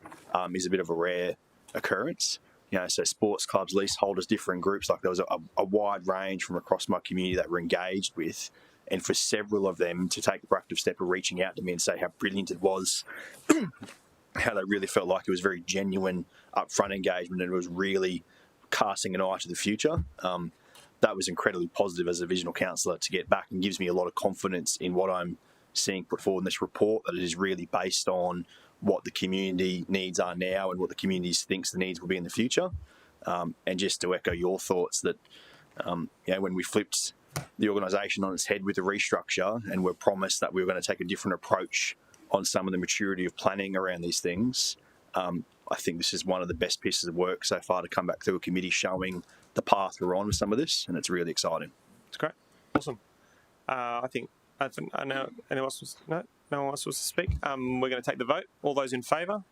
is a bit of a rare occurrence. So sports clubs, leaseholders, different groups, like there was a wide range from across my community that were engaged with, and for several of them to take the proactive step of reaching out to me and say how brilliant it was, how they really felt like it was very genuine, upfront engagement, and it was really casting an eye to the future. That was incredibly positive as a divisional councillor to get back, and gives me a lot of confidence in what I'm seeing put forward in this report, that it is really based on what the community needs are now and what the community thinks the needs will be in the future. And just to echo your thoughts that, when we flipped the organisation on its head with the restructure and were promised that we were going to take a different approach on some of the maturity of planning around these things, I think this is one of the best pieces of work so far to come back through a committee showing the path we're on with some of this, and it's really exciting. It's great. Awesome. I know anyone else was, no one else wants to speak. We're going to take the vote. All those in favour?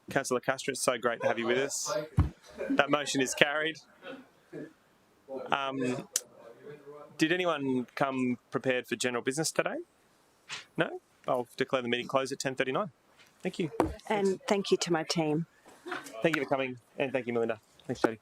Councillor Castro, it's so great to have you with us. That motion is carried. Did anyone come prepared for general business today? No? I'll declare the meeting closed at 10:39. Thank you. And thank you to my team. Thank you for coming, and thank you, Melinda. Thanks, Jodie.